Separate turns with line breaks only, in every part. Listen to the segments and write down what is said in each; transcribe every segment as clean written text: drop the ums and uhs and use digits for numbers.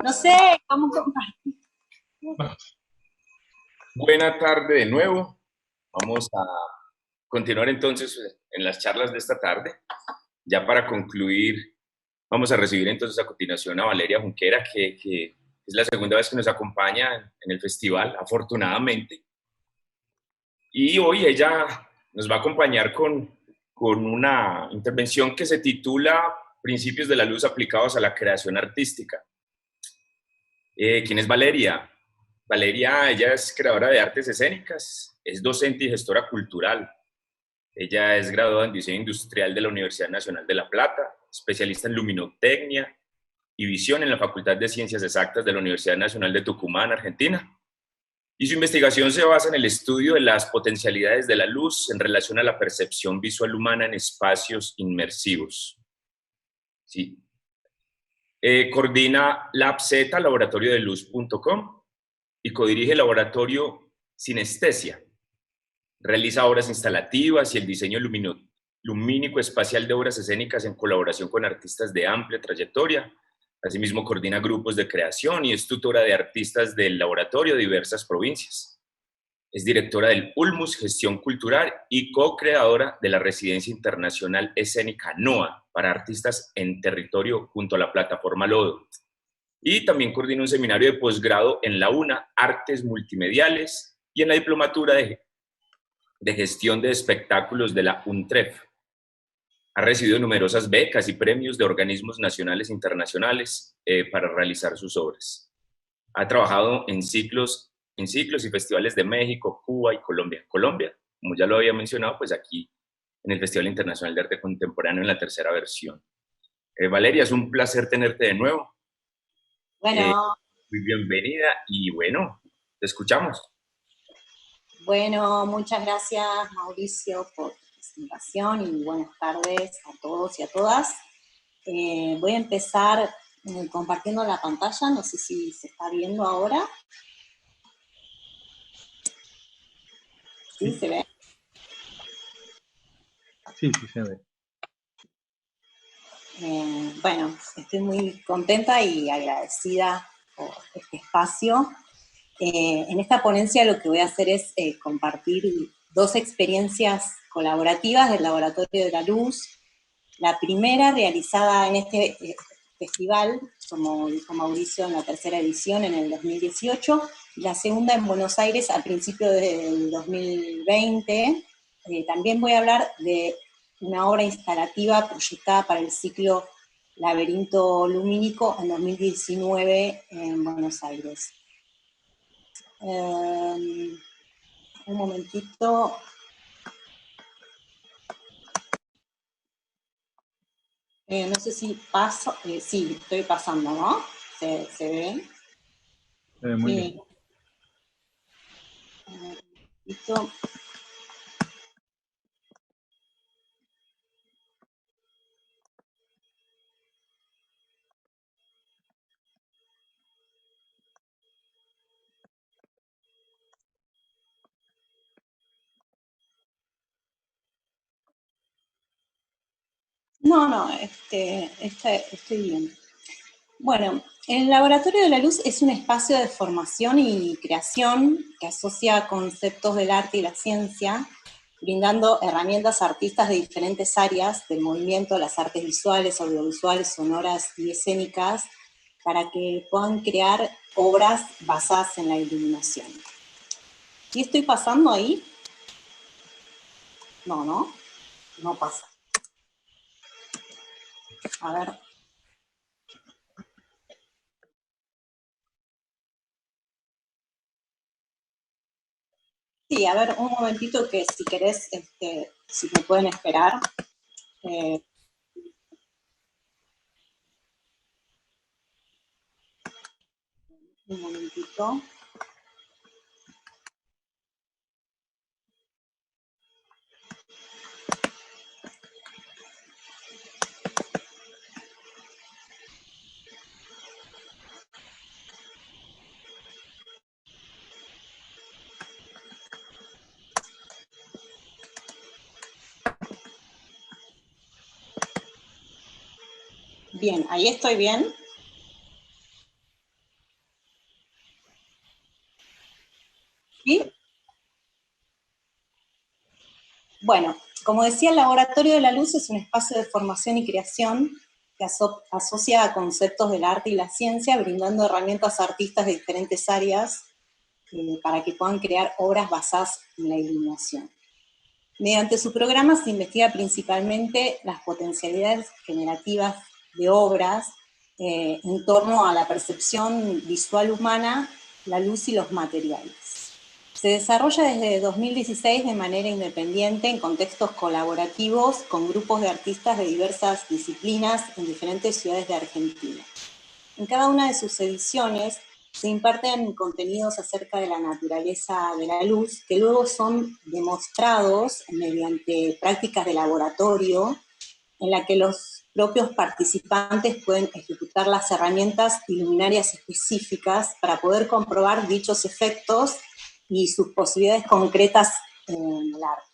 No sé cómo compartir.
Buena tarde de nuevo. Vamos a continuar entonces en las charlas de esta tarde. Ya para concluir, vamos a recibir entonces a continuación a Valeria Junquera, que es la segunda vez que nos acompaña en el festival, afortunadamente. Y hoy ella nos va a acompañar con una intervención que se titula Principios de la luz aplicados a la creación artística. ¿Quién es Valeria? Valeria, ella es creadora de artes escénicas, es docente y gestora cultural. Ella es graduada en diseño industrial de la Universidad Nacional de La Plata, especialista en luminotecnia y visión en la Facultad de Ciencias Exactas de la Universidad Nacional de Tucumán, Argentina. Y su investigación se basa en el estudio de las potencialidades de la luz en relación a la percepción visual humana en espacios inmersivos. Sí. Coordina LabZ, laboratoriodeluz.com, y codirige el laboratorio Sinestesia. Realiza obras instalativas y el diseño lumínico espacial de obras escénicas en colaboración con artistas de amplia trayectoria. Asimismo, coordina grupos de creación y es tutora de artistas del laboratorio de diversas provincias. Es directora del ULMUS Gestión Cultural y co-creadora de la Residencia Internacional Escénica NOA para artistas en territorio junto a la plataforma Lodo. Y también coordina un seminario de posgrado en la UNA, Artes Multimediales, y en la diplomatura de gestión de espectáculos de la UNTREF. Ha recibido numerosas becas y premios de organismos nacionales e internacionales para realizar sus obras. Ha trabajado en ciclos y festivales de México, Cuba y Colombia. Colombia, como ya lo había mencionado, pues aquí en el Festival Internacional de Arte Contemporáneo en la tercera versión. Valeria, es un placer tenerte de nuevo.
Bueno,
Muy bienvenida y bueno, te escuchamos.
bueno, muchas gracias Mauricio por tu presentación y buenas tardes a todos y a todas. Voy a empezar compartiendo la pantalla, no sé si se está viendo ahora. ¿Sí se ve?
Sí, sí se ve.
Bueno, estoy muy contenta y agradecida por este espacio. En esta ponencia lo que voy a hacer es compartir dos experiencias colaborativas del Laboratorio de la Luz. La primera realizada en este festival, como dijo Mauricio, en la tercera edición en el 2018, y la segunda en Buenos Aires a principios del 2020. También voy a hablar de una obra instalativa proyectada para el ciclo Laberinto Lumínico en 2019 en Buenos Aires. Un momentito. No sé si paso, sí, estoy pasando, ¿no? ¿Se ve?
Se ve muy bien.
Listo. No, estoy bien. Bueno, el Laboratorio de la Luz es un espacio de formación y creación que asocia conceptos del arte y la ciencia, brindando herramientas a artistas de diferentes áreas del movimiento, las artes visuales, audiovisuales, sonoras y escénicas, para que puedan crear obras basadas en la iluminación. ¿Sí estoy pasando ahí? No pasa. A ver. Sí, a ver, un momentito que si querés, si me pueden esperar. Un momentito. Bien, ahí estoy bien. ¿Sí? Bueno, como decía, el Laboratorio de la Luz es un espacio de formación y creación que asocia a conceptos del arte y la ciencia, brindando herramientas a artistas de diferentes áreas para que puedan crear obras basadas en la iluminación. Mediante su programa se investiga principalmente las potencialidades generativas de obras en torno a la percepción visual humana, la luz y los materiales. Se desarrolla desde 2016 de manera independiente en contextos colaborativos con grupos de artistas de diversas disciplinas en diferentes ciudades de Argentina. En cada una de sus ediciones se imparten contenidos acerca de la naturaleza de la luz, que luego son demostrados mediante prácticas de laboratorio, en la que los propios participantes pueden ejecutar las herramientas iluminarias específicas para poder comprobar dichos efectos y sus posibilidades concretas en el arte.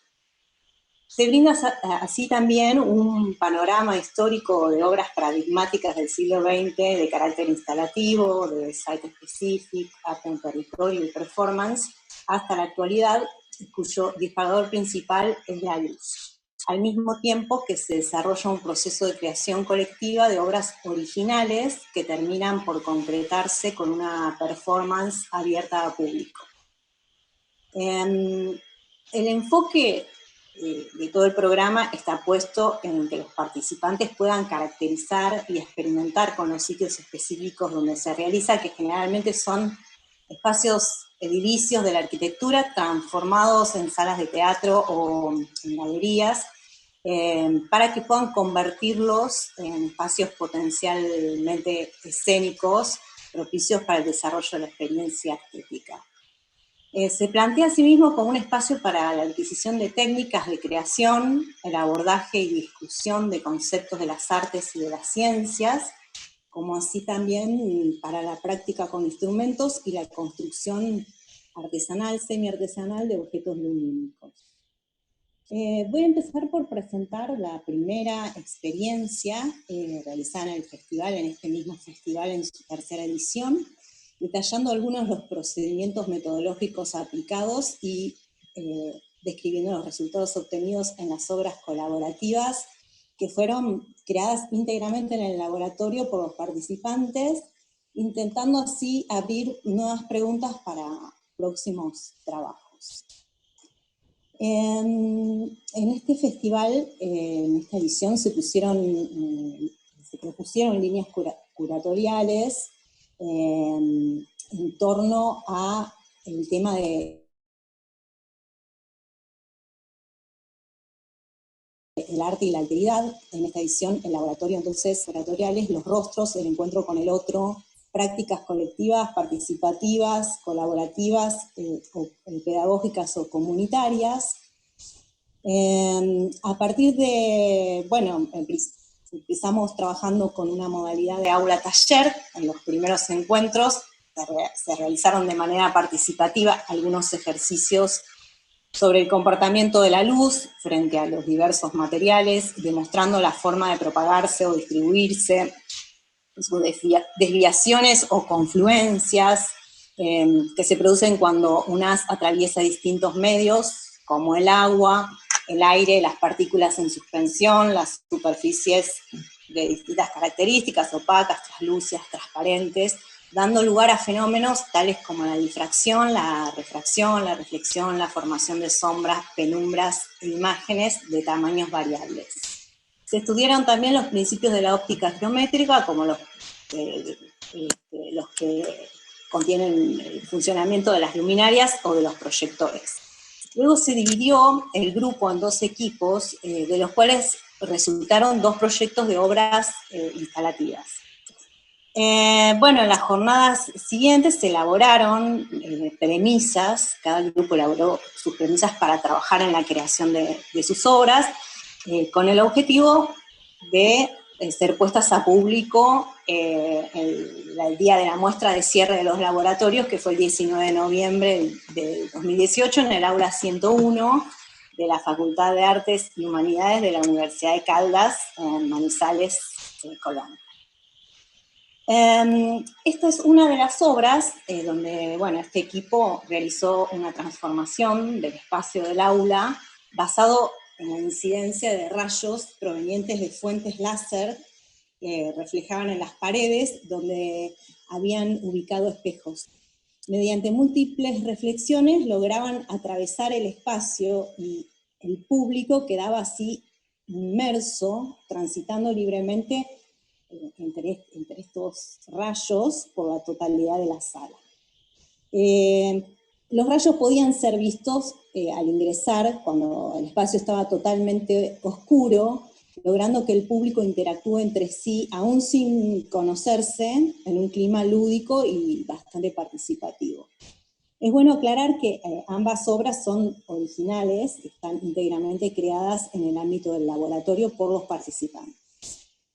Se brinda así también un panorama histórico de obras paradigmáticas del siglo XX de carácter instalativo, de site specific, arte en territorio y performance, hasta la actualidad, cuyo disparador principal es la luz. Al mismo tiempo que se desarrolla un proceso de creación colectiva de obras originales que terminan por concretarse con una performance abierta a público. El enfoque de todo el programa está puesto en que los participantes puedan caracterizar y experimentar con los sitios específicos donde se realiza, que generalmente son espacios edilicios de la arquitectura transformados en salas de teatro o en galerías, para que puedan convertirlos en espacios potencialmente escénicos, propicios para el desarrollo de la experiencia estética. Se plantea asimismo como un espacio para la adquisición de técnicas de creación, el abordaje y discusión de conceptos de las artes y de las ciencias, como así también para la práctica con instrumentos y la construcción artesanal, semiartesanal de objetos lumínicos. Voy a empezar por presentar la primera experiencia realizada en el festival, en este mismo festival en su tercera edición, detallando algunos de los procedimientos metodológicos aplicados y describiendo los resultados obtenidos en las obras colaborativas que fueron creadas íntegramente en el laboratorio por los participantes, intentando así abrir nuevas preguntas para próximos trabajos. En este festival, en esta edición, se propusieron líneas curatoriales en torno a el tema de el arte y la alteridad. En esta edición, el laboratorio, entonces, curatoriales, los rostros, el encuentro con el otro, prácticas colectivas, participativas, colaborativas, pedagógicas o comunitarias. A partir de, bueno, empezamos trabajando con una modalidad de aula-taller. En los primeros encuentros se realizaron de manera participativa algunos ejercicios sobre el comportamiento de la luz frente a los diversos materiales, demostrando la forma de propagarse o distribuirse, sus desviaciones o confluencias que se producen cuando un haz atraviesa distintos medios, como el agua, el aire, las partículas en suspensión, las superficies de distintas características, opacas, translúcidas, transparentes, dando lugar a fenómenos tales como la difracción, la refracción, la reflexión, la formación de sombras, penumbras e imágenes de tamaños variables. Se estudiaron también los principios de la óptica geométrica, como los que contienen el funcionamiento de las luminarias o de los proyectores. Luego se dividió el grupo en 2 equipos, de los cuales resultaron 2 proyectos de obras instalativas. Bueno, en las jornadas siguientes se elaboraron premisas, cada grupo elaboró sus premisas para trabajar en la creación de sus obras, con el objetivo de ser puestas a público el día de la muestra de cierre de los laboratorios, que fue el 19 de noviembre de 2018, en el aula 101 de la Facultad de Artes y Humanidades de la Universidad de Caldas, en Manizales, Colombia. Esta es una de las obras donde, bueno, este equipo realizó una transformación del espacio del aula basado en la incidencia de rayos provenientes de fuentes láser que reflejaban en las paredes donde habían ubicado espejos. Mediante múltiples reflexiones lograban atravesar el espacio y el público quedaba así inmerso, transitando libremente entre estos rayos por la totalidad de la sala. Los rayos podían ser vistos al ingresar cuando el espacio estaba totalmente oscuro, logrando que el público interactúe entre sí, aún sin conocerse, en un clima lúdico y bastante participativo. Es bueno aclarar que ambas obras son originales, están íntegramente creadas en el ámbito del laboratorio por los participantes.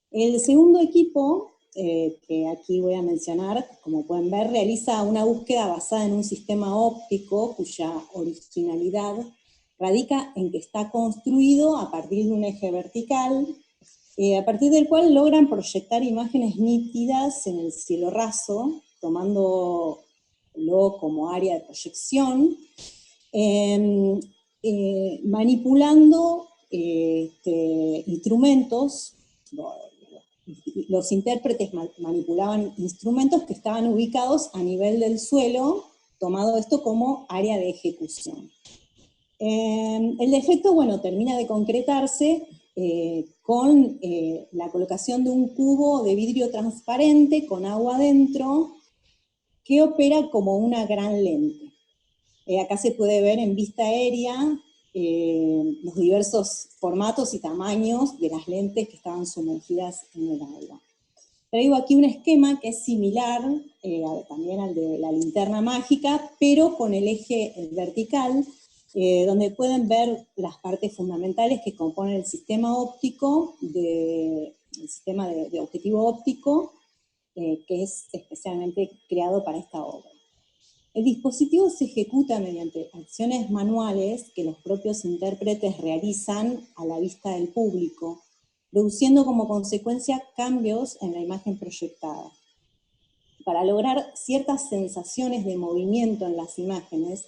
El segundo equipo, que aquí voy a mencionar, como pueden ver, realiza una búsqueda basada en un sistema óptico cuya originalidad radica en que está construido a partir de un eje vertical, a partir del cual logran proyectar imágenes nítidas en el cielo raso, tomándolo como área de proyección, manipulando instrumentos. Los intérpretes manipulaban instrumentos que estaban ubicados a nivel del suelo, tomado esto como área de ejecución. El defecto, bueno, termina de concretarse con la colocación de un cubo de vidrio transparente con agua adentro que opera como una gran lente. Acá se puede ver en vista aérea los diversos formatos y tamaños de las lentes que estaban sumergidas en el agua. Traigo aquí un esquema que es similar también al de la linterna mágica, pero con el eje vertical, donde pueden ver las partes fundamentales que componen el sistema óptico, el sistema de objetivo óptico, que es especialmente creado para esta obra. El dispositivo se ejecuta mediante acciones manuales que los propios intérpretes realizan a la vista del público, produciendo como consecuencia cambios en la imagen proyectada. Para lograr ciertas sensaciones de movimiento en las imágenes,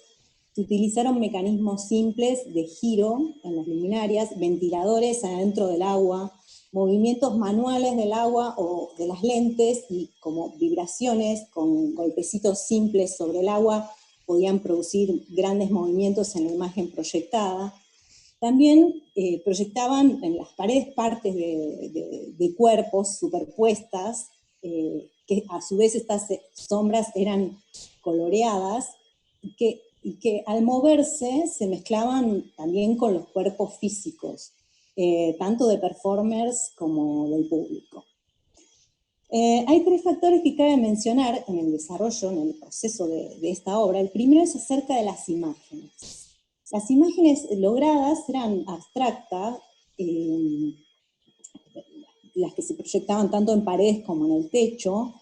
se utilizaron mecanismos simples de giro en las luminarias, ventiladores adentro del agua, movimientos manuales del agua o de las lentes, y como vibraciones con golpecitos simples sobre el agua podían producir grandes movimientos en la imagen proyectada. También proyectaban en las paredes partes de cuerpos superpuestas, que a su vez estas sombras eran coloreadas, y que al moverse se mezclaban también con los cuerpos físicos, tanto de performers como del público. Hay 3 factores que cabe mencionar en el desarrollo, en el proceso de esta obra. El primero es acerca de las imágenes. Las imágenes logradas eran abstractas, las que se proyectaban tanto en paredes como en el techo,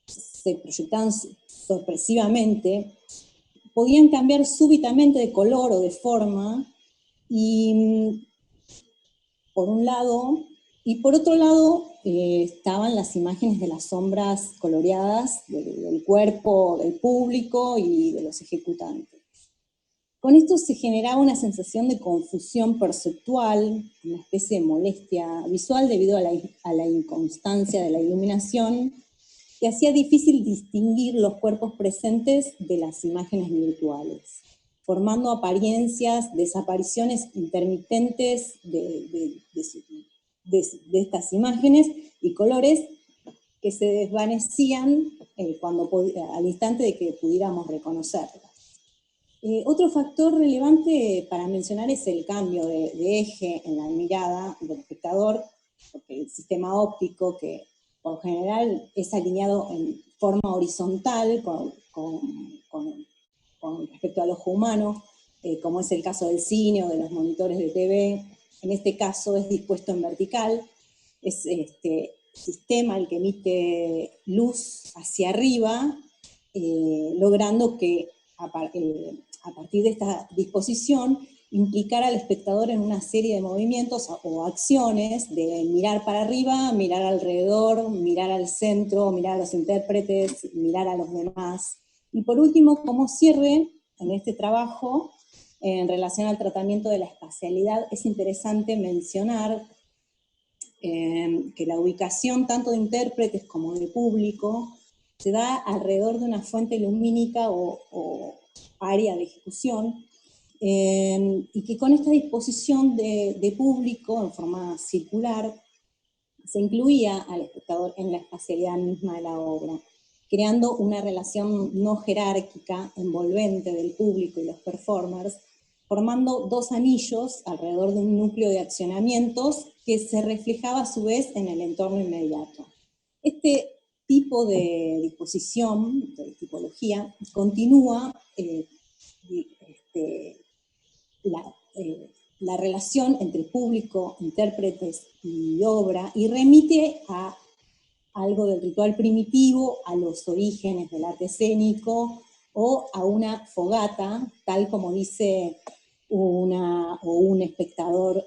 se proyectaban sorpresivamente, podían cambiar súbitamente de color o de forma, y por un lado, y por otro lado estaban las imágenes de las sombras coloreadas del cuerpo del público y de los ejecutantes. Con esto se generaba una sensación de confusión perceptual, una especie de molestia visual debido a la inconstancia de la iluminación, que hacía difícil distinguir los cuerpos presentes de las imágenes virtuales, formando apariencias, desapariciones intermitentes de estas imágenes y colores que se desvanecían al instante de que pudiéramos reconocerlas. Otro factor relevante para mencionar es el cambio de eje en la mirada del espectador, porque el sistema óptico, que por general es alineado en forma horizontal con respecto al ojo humano, como es el caso del cine o de los monitores de TV, en este caso es dispuesto en vertical, es este sistema el que emite luz hacia arriba, logrando que a partir de esta disposición implicar al espectador en una serie de movimientos o acciones de mirar para arriba, mirar alrededor, mirar al centro, mirar a los intérpretes, mirar a los demás. Y por último, como cierre en este trabajo, en relación al tratamiento de la espacialidad, es interesante mencionar que la ubicación tanto de intérpretes como de público se da alrededor de una fuente lumínica o área de ejecución, y que con esta disposición de público en forma circular se incluía al espectador en la espacialidad misma de la obra, creando una relación no jerárquica, envolvente del público y los performers, formando dos anillos alrededor de un núcleo de accionamientos que se reflejaba a su vez en el entorno inmediato. Este tipo de disposición, de tipología, continúa la relación entre público, intérpretes y obra, y remite a algo del ritual primitivo, a los orígenes del arte escénico, o a una fogata, tal como dice un espectador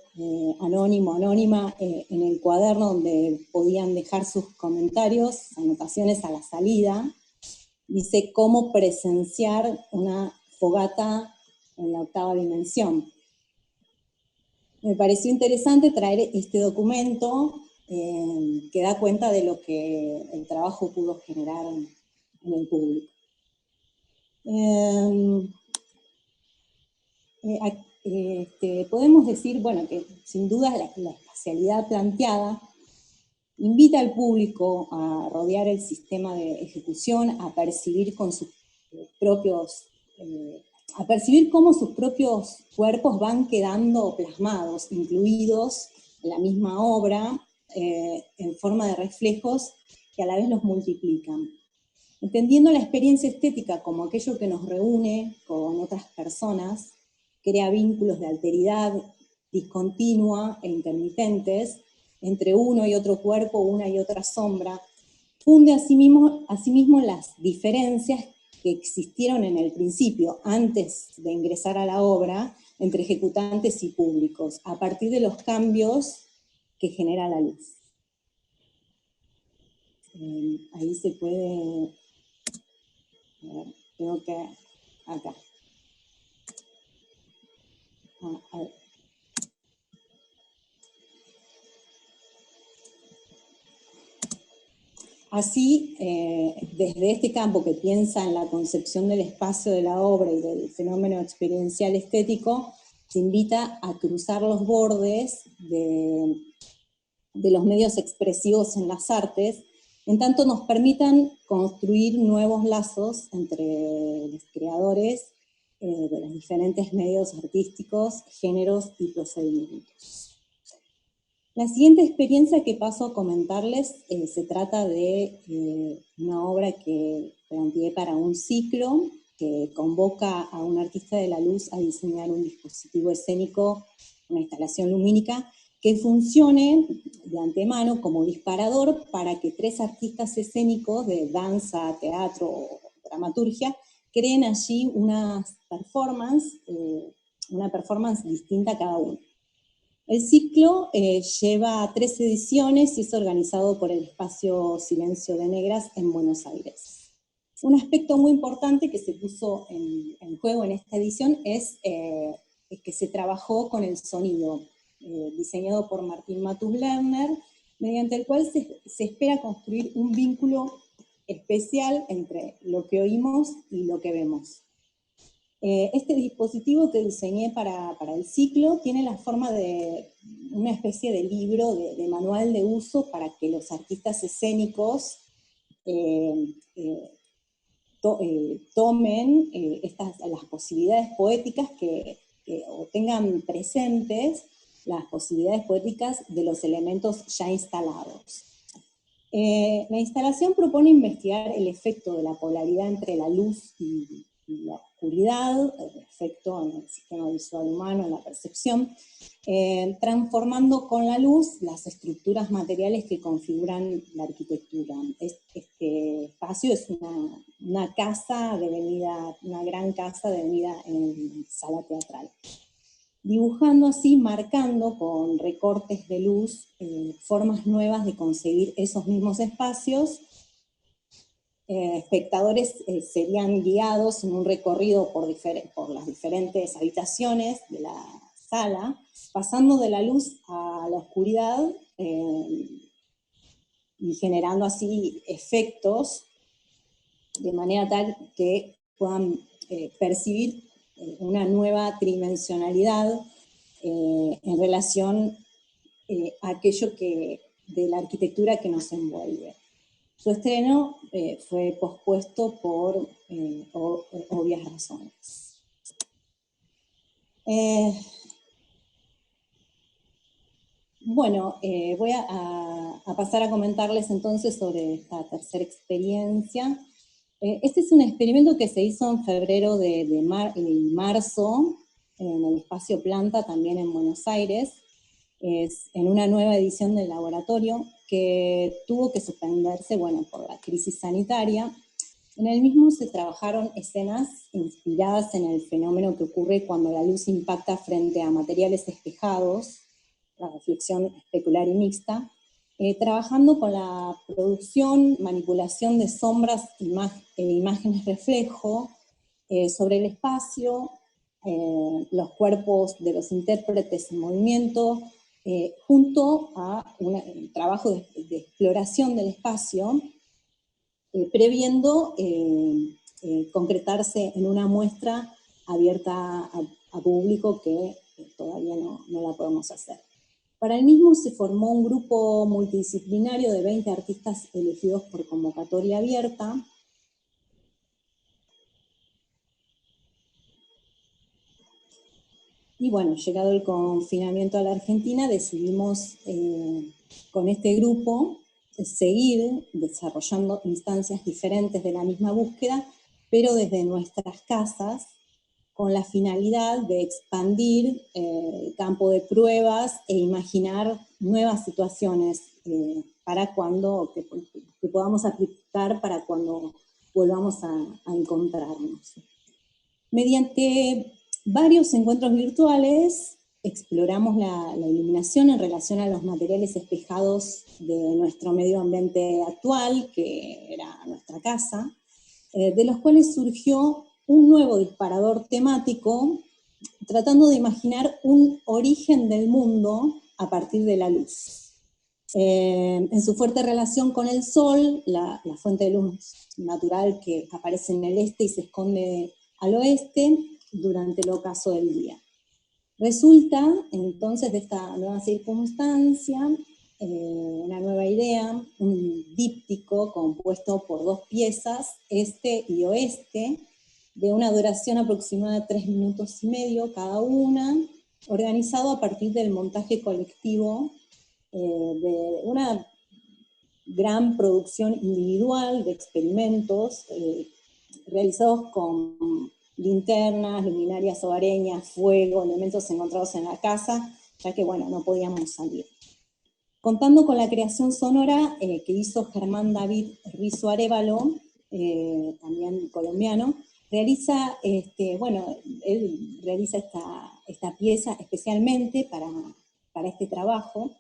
anónimo, anónima, en el cuaderno donde podían dejar sus comentarios, anotaciones a la salida. Dice cómo presenciar una fogata en la octava dimensión. Me pareció interesante traer este documento que da cuenta de lo que el trabajo pudo generar en el público. Podemos decir, bueno, que sin duda la espacialidad planteada invita al público a rodear el sistema de ejecución, a percibir con sus propios a percibir cómo sus propios cuerpos van quedando plasmados, incluidos en la misma obra, en forma de reflejos que a la vez los multiplican. Entendiendo la experiencia estética como aquello que nos reúne con otras personas, crea vínculos de alteridad discontinua e intermitentes entre uno y otro cuerpo, una y otra sombra, funde asimismo las diferencias que existieron en el principio, antes de ingresar a la obra, entre ejecutantes y públicos, a partir de los cambios que genera la luz. Ahí se puede, tengo que, acá. A ver. Así, desde este campo que piensa en la concepción del espacio de la obra y del fenómeno experiencial estético, se invita a cruzar los bordes de los medios expresivos en las artes, en tanto nos permitan construir nuevos lazos entre los creadores de los diferentes medios artísticos, géneros y procedimientos. La siguiente experiencia que paso a comentarles se trata de una obra que planteé para un ciclo que convoca a un artista de la luz a diseñar un dispositivo escénico, una instalación lumínica, que funcione de antemano como disparador para que 3 artistas escénicos de danza, teatro o dramaturgia creen allí una performance distinta a cada uno. El ciclo lleva 3 ediciones y es organizado por el espacio Silencio de Negras en Buenos Aires. Un aspecto muy importante que se puso en juego en esta edición es que se trabajó con el sonido, diseñado por Martín Matus Lerner, mediante el cual se espera construir un vínculo especial entre lo que oímos y lo que vemos. Este dispositivo que diseñé para el ciclo tiene la forma de una especie de libro, de manual de uso para que los artistas escénicos tomen las posibilidades poéticas o tengan presentes las posibilidades poéticas de los elementos ya instalados. La instalación propone investigar el efecto de la polaridad entre la luz y la oscuridad, el efecto en el sistema visual humano, en la percepción, transformando con la luz las estructuras materiales que configuran la arquitectura. Este espacio es una casa devenida, una gran casa devenida en sala teatral. Dibujando así, marcando con recortes de luz formas nuevas de concebir esos mismos espacios. Espectadores serían guiados en un recorrido por las diferentes habitaciones de la sala, pasando de la luz a la oscuridad y generando así efectos de manera tal que puedan percibir una nueva tridimensionalidad en relación a aquello de la arquitectura que nos envuelve. Su estreno fue pospuesto por obvias razones. Bueno, voy a pasar a comentarles entonces sobre esta tercera experiencia. Este es un experimento que se hizo en febrero y marzo en el espacio Planta, también en Buenos Aires. Es en una nueva edición del laboratorio que tuvo que suspenderse, bueno, por la crisis sanitaria. En el mismo se trabajaron escenas inspiradas en el fenómeno que ocurre cuando la luz impacta frente a materiales espejados, la reflexión especular y mixta, trabajando con la producción, manipulación de sombras e imágenes reflejo sobre el espacio, los cuerpos de los intérpretes en movimiento, junto a un trabajo de exploración del espacio, previendo concretarse en una muestra abierta a público que todavía no la podemos hacer. Para el mismo se formó un grupo multidisciplinario de 20 artistas elegidos por convocatoria abierta. Y bueno, llegado el confinamiento a la Argentina, decidimos con este grupo seguir desarrollando instancias diferentes de la misma búsqueda, pero desde nuestras casas, con la finalidad de expandir el campo de pruebas e imaginar nuevas situaciones para cuando, que podamos aplicar para cuando volvamos a encontrarnos. Mediante varios encuentros virtuales exploramos la iluminación en relación a los materiales espejados de nuestro medio ambiente actual, que era nuestra casa, de los cuales surgió un nuevo disparador temático, tratando de imaginar un origen del mundo a partir de la luz. En su fuerte relación con el sol, la fuente de luz natural que aparece en el este y se esconde al oeste durante el ocaso del día. Resulta entonces de esta nueva circunstancia, una nueva idea, un díptico compuesto por 2 piezas, este y oeste, de una duración aproximada de 3 minutos y medio cada una, organizado a partir del montaje colectivo de una gran producción individual de experimentos realizados con linternas, luminarias hogareñas, fuego, elementos encontrados en la casa, ya que bueno, no podíamos salir. Contando con la creación sonora que hizo Germán David Rizzo Arévalo, también colombiano, realiza, bueno, él realiza esta pieza especialmente para este trabajo.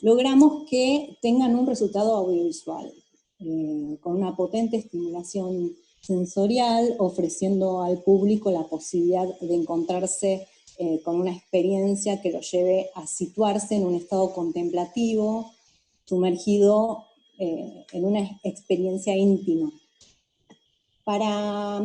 Logramos que tengan un resultado audiovisual, con una potente estimulación sensorial, ofreciendo al público la posibilidad de encontrarse con una experiencia que lo lleve a situarse en un estado contemplativo, sumergido en una experiencia íntima. Para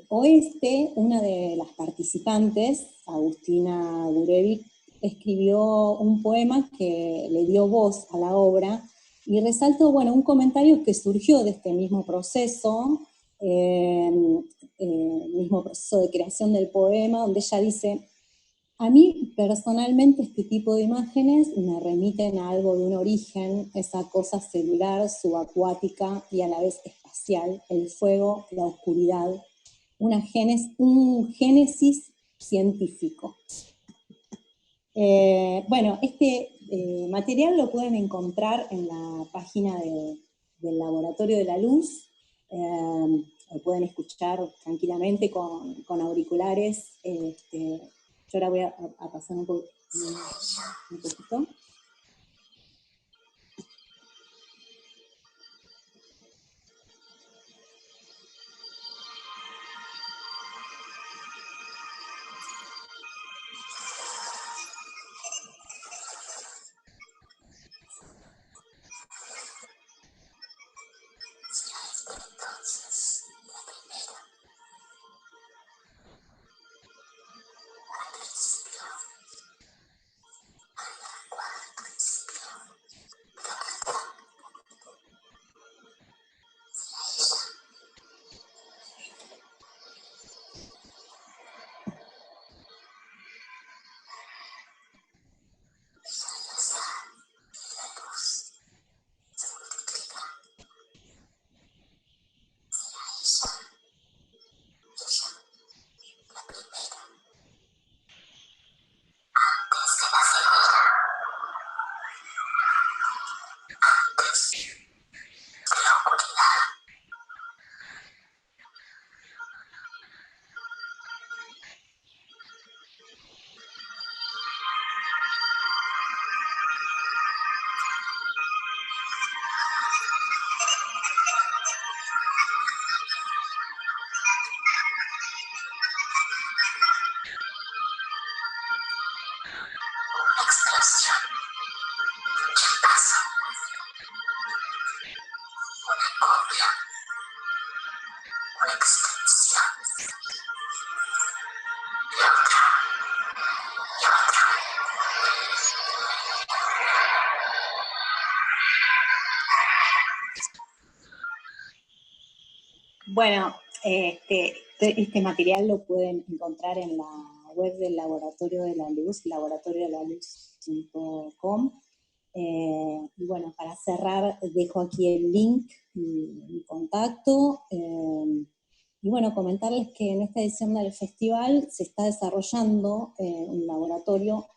Oeste, una de las participantes, Agustina Gurevich, escribió un poema que le dio voz a la obra, y resalto, bueno, un comentario que surgió de este mismo proceso de creación del poema, donde ella dice: a mí personalmente este tipo de imágenes me remiten a algo de un origen, esa cosa celular, subacuática y a la vez espacial, el fuego, la oscuridad, un génesis científico. Bueno, este material lo pueden encontrar en la página del Laboratorio de la Luz. Lo pueden escuchar tranquilamente con auriculares. Yo ahora voy a pasar un poquito. Bueno, este material lo pueden encontrar en la web del Laboratorio de la Luz, laboratoriodelaluz.com. Y bueno, para cerrar, dejo aquí el link y mi contacto. Y bueno, comentarles que en esta edición del festival se está desarrollando un laboratorio,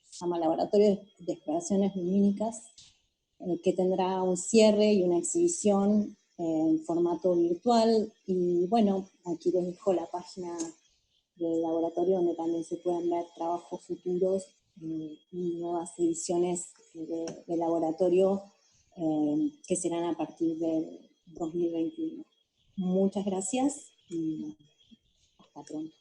se llama Laboratorio de Exploraciones Lumínicas, que tendrá un cierre y una exhibición en formato virtual. Y bueno, aquí les dejo la página del laboratorio donde también se pueden ver trabajos futuros y nuevas ediciones del laboratorio que serán a partir del 2021. Muchas gracias y hasta pronto.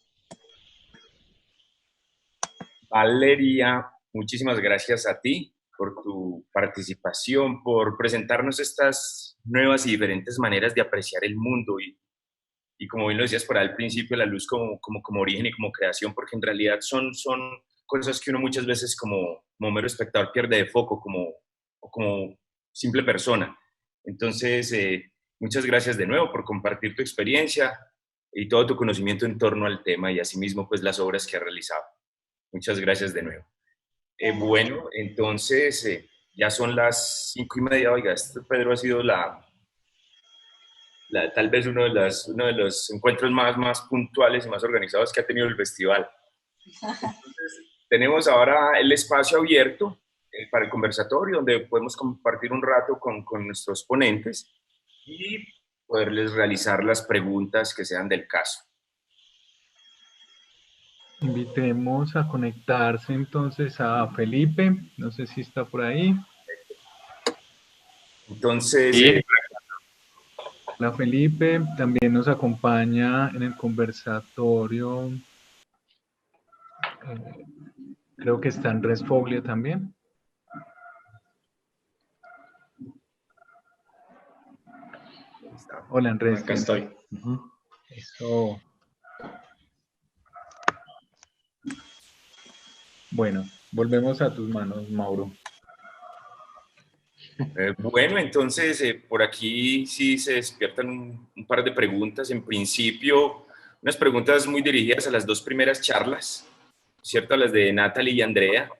Valeria, muchísimas gracias a ti por tu participación, por presentarnos estas nuevas y diferentes maneras de apreciar el mundo y como bien lo decías por ahí al principio, la luz como origen y como creación, porque en realidad son cosas que uno muchas veces como mero espectador pierde de foco, como simple persona. Entonces, muchas gracias de nuevo por compartir tu experiencia y todo tu conocimiento en torno al tema y asimismo pues las obras que has realizado. Muchas gracias de nuevo. Bueno, entonces ya son las 5:30. Oiga, esto, Pedro, ha sido tal vez uno de los encuentros más puntuales y más organizados que ha tenido el festival. Entonces, tenemos ahora el espacio abierto para el conversatorio, donde podemos compartir un rato con nuestros ponentes y poderles realizar las preguntas que sean del caso.
Invitemos a conectarse entonces a Felipe, no sé si está por ahí.
Entonces,
Sí.
Hola Felipe, también nos acompaña en el conversatorio, creo que está Andrés Foglia también. Hola Andrés.
Acá estoy.
Eso. Bueno, volvemos a tus manos, Mauro.
Bueno, entonces por aquí sí se despiertan un par de preguntas. En principio, unas preguntas muy dirigidas a las dos primeras charlas, ¿cierto? A las de Natalie y Andrea,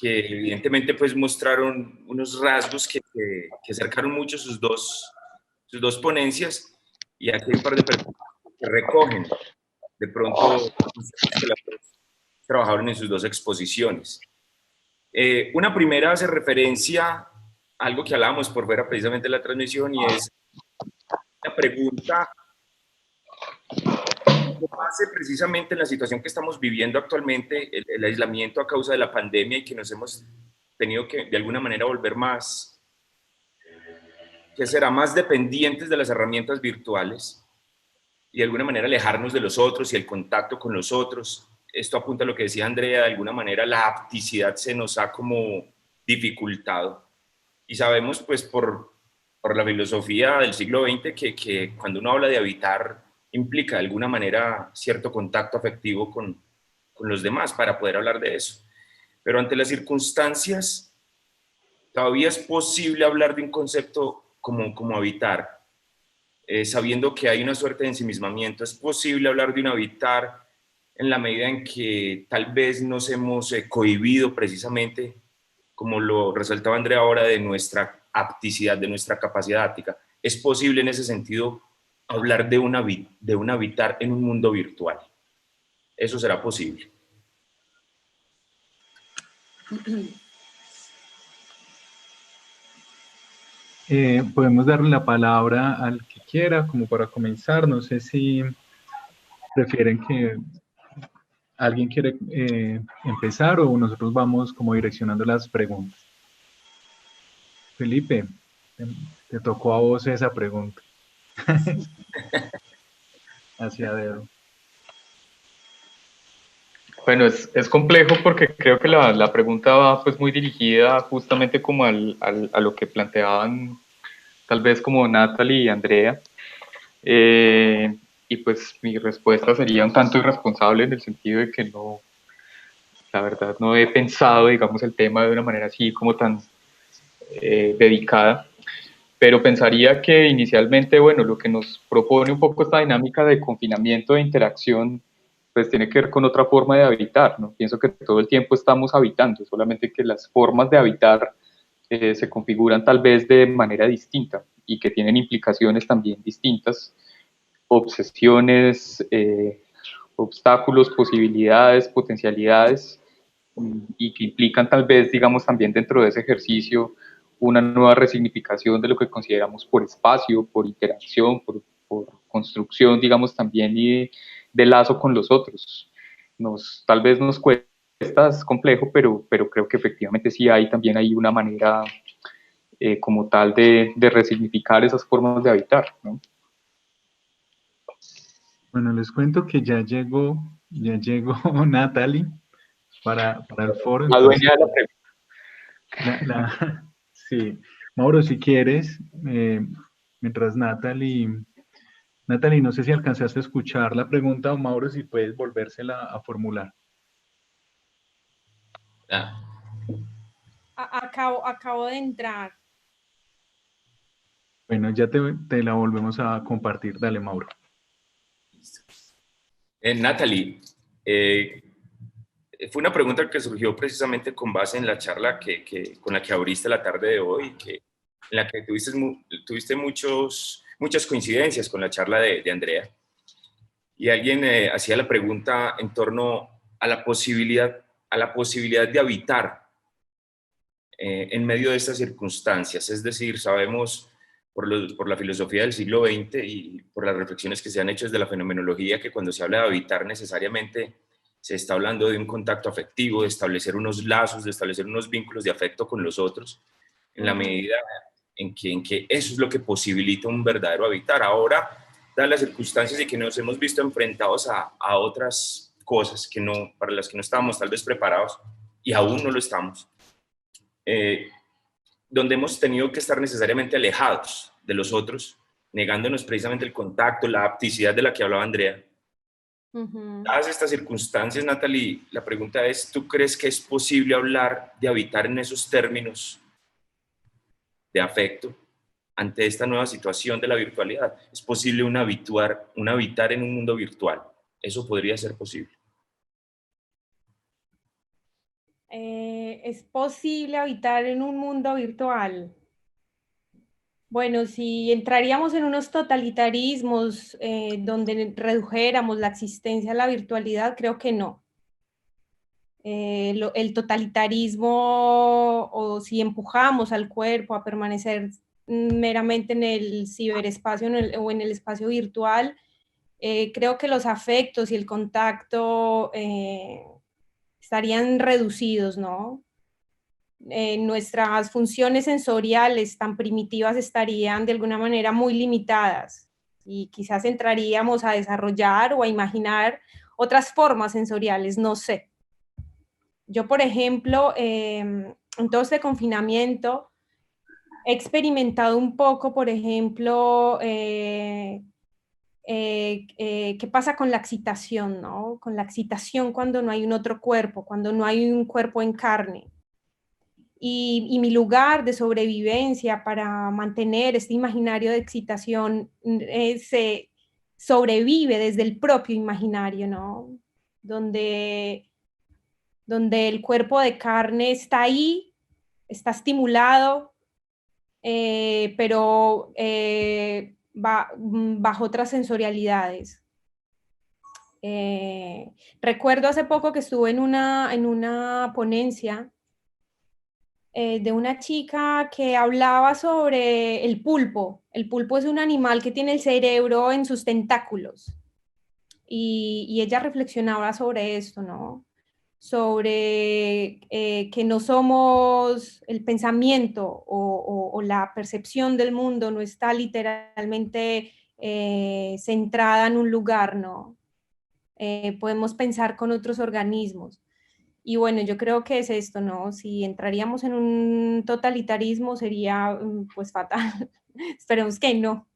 que evidentemente pues mostraron unos rasgos que acercaron mucho sus dos ponencias, y aquí hay un par de preguntas que recogen de pronto conceptos que las dos trabajaron en sus dos exposiciones. Una primera hace referencia a algo que hablábamos por fuera precisamente de la transmisión, y es la pregunta con base precisamente en la situación que estamos viviendo actualmente, el aislamiento a causa de la pandemia, y que nos hemos tenido que de alguna manera volver más, que será más dependientes de las herramientas virtuales y de alguna manera alejarnos de los otros y el contacto con los otros. Esto apunta a lo que decía Andrea, de alguna manera la hapticidad se nos ha como dificultado. Y sabemos pues por la filosofía del siglo XX que cuando uno habla de habitar implica de alguna manera cierto contacto afectivo con los demás para poder hablar de eso. Pero ante las circunstancias, todavía es posible hablar de un concepto como habitar, sabiendo que hay una suerte de ensimismamiento. Es posible hablar de un habitar en la medida en que tal vez nos hemos cohibido precisamente, como lo resaltaba Andrea ahora, de nuestra apticidad, de nuestra capacidad áptica. Es posible en ese sentido hablar de un habitar en un mundo virtual. Eso será posible.
Podemos darle la palabra al que quiera, como para comenzar. No sé si prefieren que alguien quiere empezar o nosotros vamos como direccionando las preguntas. Felipe, te tocó a vos esa pregunta. Hacia dedo.
Bueno, es complejo porque creo que la pregunta va pues muy dirigida justamente como a lo que planteaban tal vez como Natalie y Andrea. Y pues mi respuesta sería un tanto irresponsable en el sentido de que no, la verdad no he pensado, digamos, el tema de una manera así como tan dedicada. Pero pensaría que inicialmente, bueno, lo que nos propone un poco esta dinámica de confinamiento e interacción, pues tiene que ver con otra forma de habitar, ¿no? Pienso que todo el tiempo estamos habitando, solamente que las formas de habitar se configuran tal vez de manera distinta y que tienen implicaciones también distintas, obsesiones, obstáculos, posibilidades, potencialidades, y que implican tal vez, digamos, también dentro de ese ejercicio una nueva resignificación de lo que consideramos por espacio, por interacción, por construcción, digamos, también y de lazo con los otros. Tal vez nos cuesta, es complejo, pero creo que efectivamente sí hay también hay una manera como tal de resignificar esas formas de habitar, ¿no?
Bueno, les cuento que ya llegó Natalie para el foro.
La dueña de la
pregunta. Sí, Mauro, si quieres, mientras Natalie, no sé si alcanzaste a escuchar la pregunta, o Mauro, si puedes volvérsela a formular.
Acabo de entrar.
Bueno, ya te la volvemos a compartir. Dale, Mauro.
Natalie, fue una pregunta que surgió precisamente con base en la charla con la que abriste la tarde de hoy, en la que tuviste muchas coincidencias con la charla de Andrea. Y alguien hacía la pregunta en torno a la posibilidad de habitar en medio de estas circunstancias. Es decir, sabemos por la filosofía del siglo XX y por las reflexiones que se han hecho desde la fenomenología, que cuando se habla de habitar necesariamente se está hablando de un contacto afectivo, de establecer unos lazos, de establecer unos vínculos de afecto con los otros, en la medida en que eso es lo que posibilita un verdadero habitar. Ahora, dadas las circunstancias y que nos hemos visto enfrentados a otras cosas que no, para las que no estábamos tal vez preparados, y aún no lo estamos, donde hemos tenido que estar necesariamente alejados de los otros, negándonos precisamente el contacto, la apticidad de la que hablaba Andrea. Dadas estas circunstancias, Natalie, la pregunta es, ¿tú crees que es posible hablar de habitar en esos términos de afecto ante esta nueva situación de la virtualidad? ¿Es posible un habitar en un mundo virtual? ¿Eso podría ser posible?
¿Es posible habitar en un mundo virtual? Bueno, si entraríamos en unos totalitarismos donde redujéramos la existencia a la virtualidad, creo que no. El totalitarismo, o si empujamos al cuerpo a permanecer meramente en el ciberespacio o en el espacio virtual, creo que los afectos y el contacto estarían reducidos, ¿no? Nuestras funciones sensoriales tan primitivas estarían de alguna manera muy limitadas y quizás entraríamos a desarrollar o a imaginar otras formas sensoriales, no sé. Yo, por ejemplo, en todo este confinamiento he experimentado un poco, por ejemplo, qué pasa con la excitación, ¿no? Con la excitación cuando no hay un otro cuerpo, cuando no hay un cuerpo en carne. Y mi lugar de sobrevivencia para mantener este imaginario de excitación se sobrevive desde el propio imaginario, ¿no? Donde el cuerpo de carne está ahí, está estimulado, pero bajo otras sensorialidades. Recuerdo hace poco que estuve en una ponencia de una chica que hablaba sobre el pulpo. El pulpo es un animal que tiene el cerebro en sus tentáculos. Y ella reflexionaba sobre esto, ¿no? Sobre que no somos el pensamiento o la percepción del mundo, no está literalmente centrada en un lugar, ¿no? Podemos pensar con otros organismos. Y bueno, yo creo que es esto, ¿no? Si entraríamos en un totalitarismo sería pues fatal. Esperemos que no.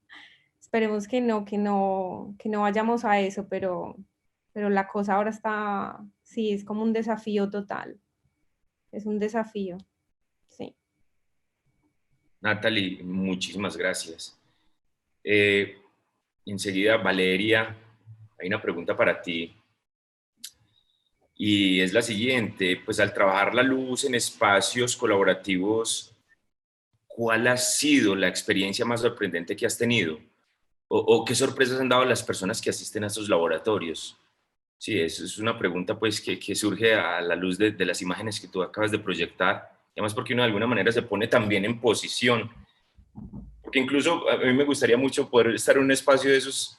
Esperemos que no vayamos a eso, pero la cosa ahora está, sí, es como un desafío total. Es un desafío, sí.
Natalie, muchísimas gracias. Enseguida, Valeria, hay una pregunta para ti. Y es la siguiente, pues al trabajar la luz en espacios colaborativos, ¿cuál ha sido la experiencia más sorprendente que has tenido? ¿O qué sorpresas han dado las personas que asisten a estos laboratorios? Sí, eso es una pregunta pues que surge a la luz de las imágenes que tú acabas de proyectar, y además porque uno de alguna manera se pone también en posición, porque incluso a mí me gustaría mucho poder estar en un espacio de esos,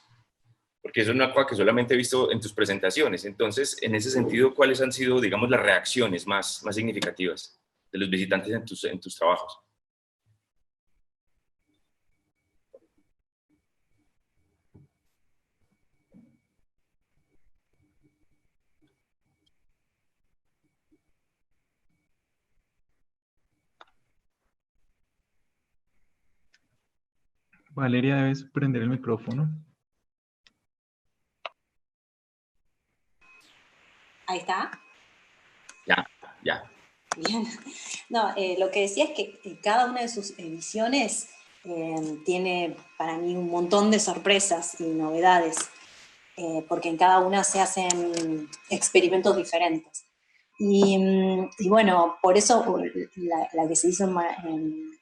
porque eso es una cosa que solamente he visto en tus presentaciones. Entonces, en ese sentido, ¿cuáles han sido, digamos, las reacciones más significativas de los visitantes en tus trabajos?
Valeria, debes prender el micrófono.
Ahí está.
Ya.
Bien. No, lo que decía es que cada una de sus ediciones tiene para mí un montón de sorpresas y novedades, porque en cada una se hacen experimentos diferentes. Y bueno, por eso la que se hizo en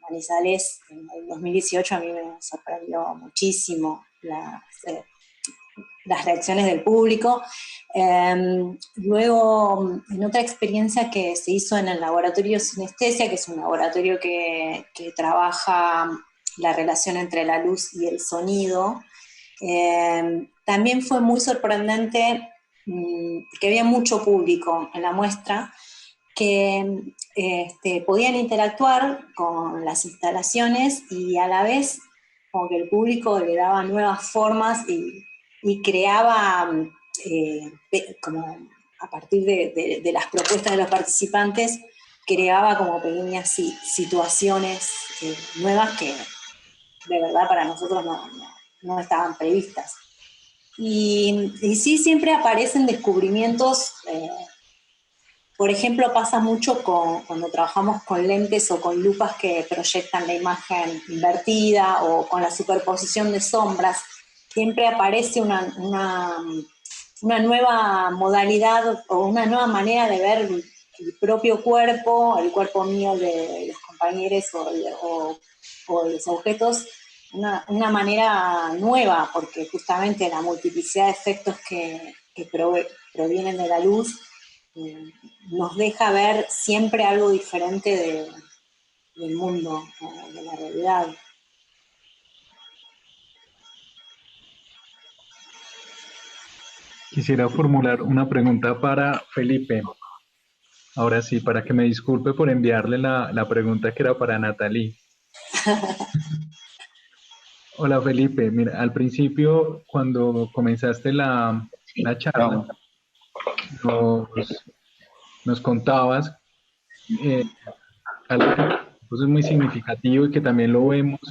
Manizales en el 2018 a mí me sorprendió muchísimo las reacciones del público. Luego, en otra experiencia que se hizo en el laboratorio Sinestesia, que es un laboratorio que trabaja la relación entre la luz y el sonido. También fue muy sorprendente, que había mucho público en la muestra, que podían interactuar con las instalaciones y a la vez como que el público le daba nuevas formas y creaba como a partir de las propuestas de los participantes, creaba como pequeñas situaciones nuevas que de verdad para nosotros no estaban previstas. Y sí, siempre aparecen descubrimientos. Por ejemplo, pasa mucho cuando trabajamos con lentes o con lupas que proyectan la imagen invertida o con la superposición de sombras. Siempre aparece una nueva modalidad o una nueva manera de ver el propio cuerpo, el cuerpo mío de los compañeros o de los objetos, una manera nueva, porque justamente la multiplicidad de efectos que provienen de la luz nos deja ver siempre algo diferente del mundo, de la realidad.
Quisiera formular una pregunta para Felipe. Ahora sí, para que me disculpe por enviarle la pregunta que era para Natalie. Hola Felipe, mira, al principio cuando comenzaste la charla, nos contabas algo que pues, es muy significativo y que también lo vemos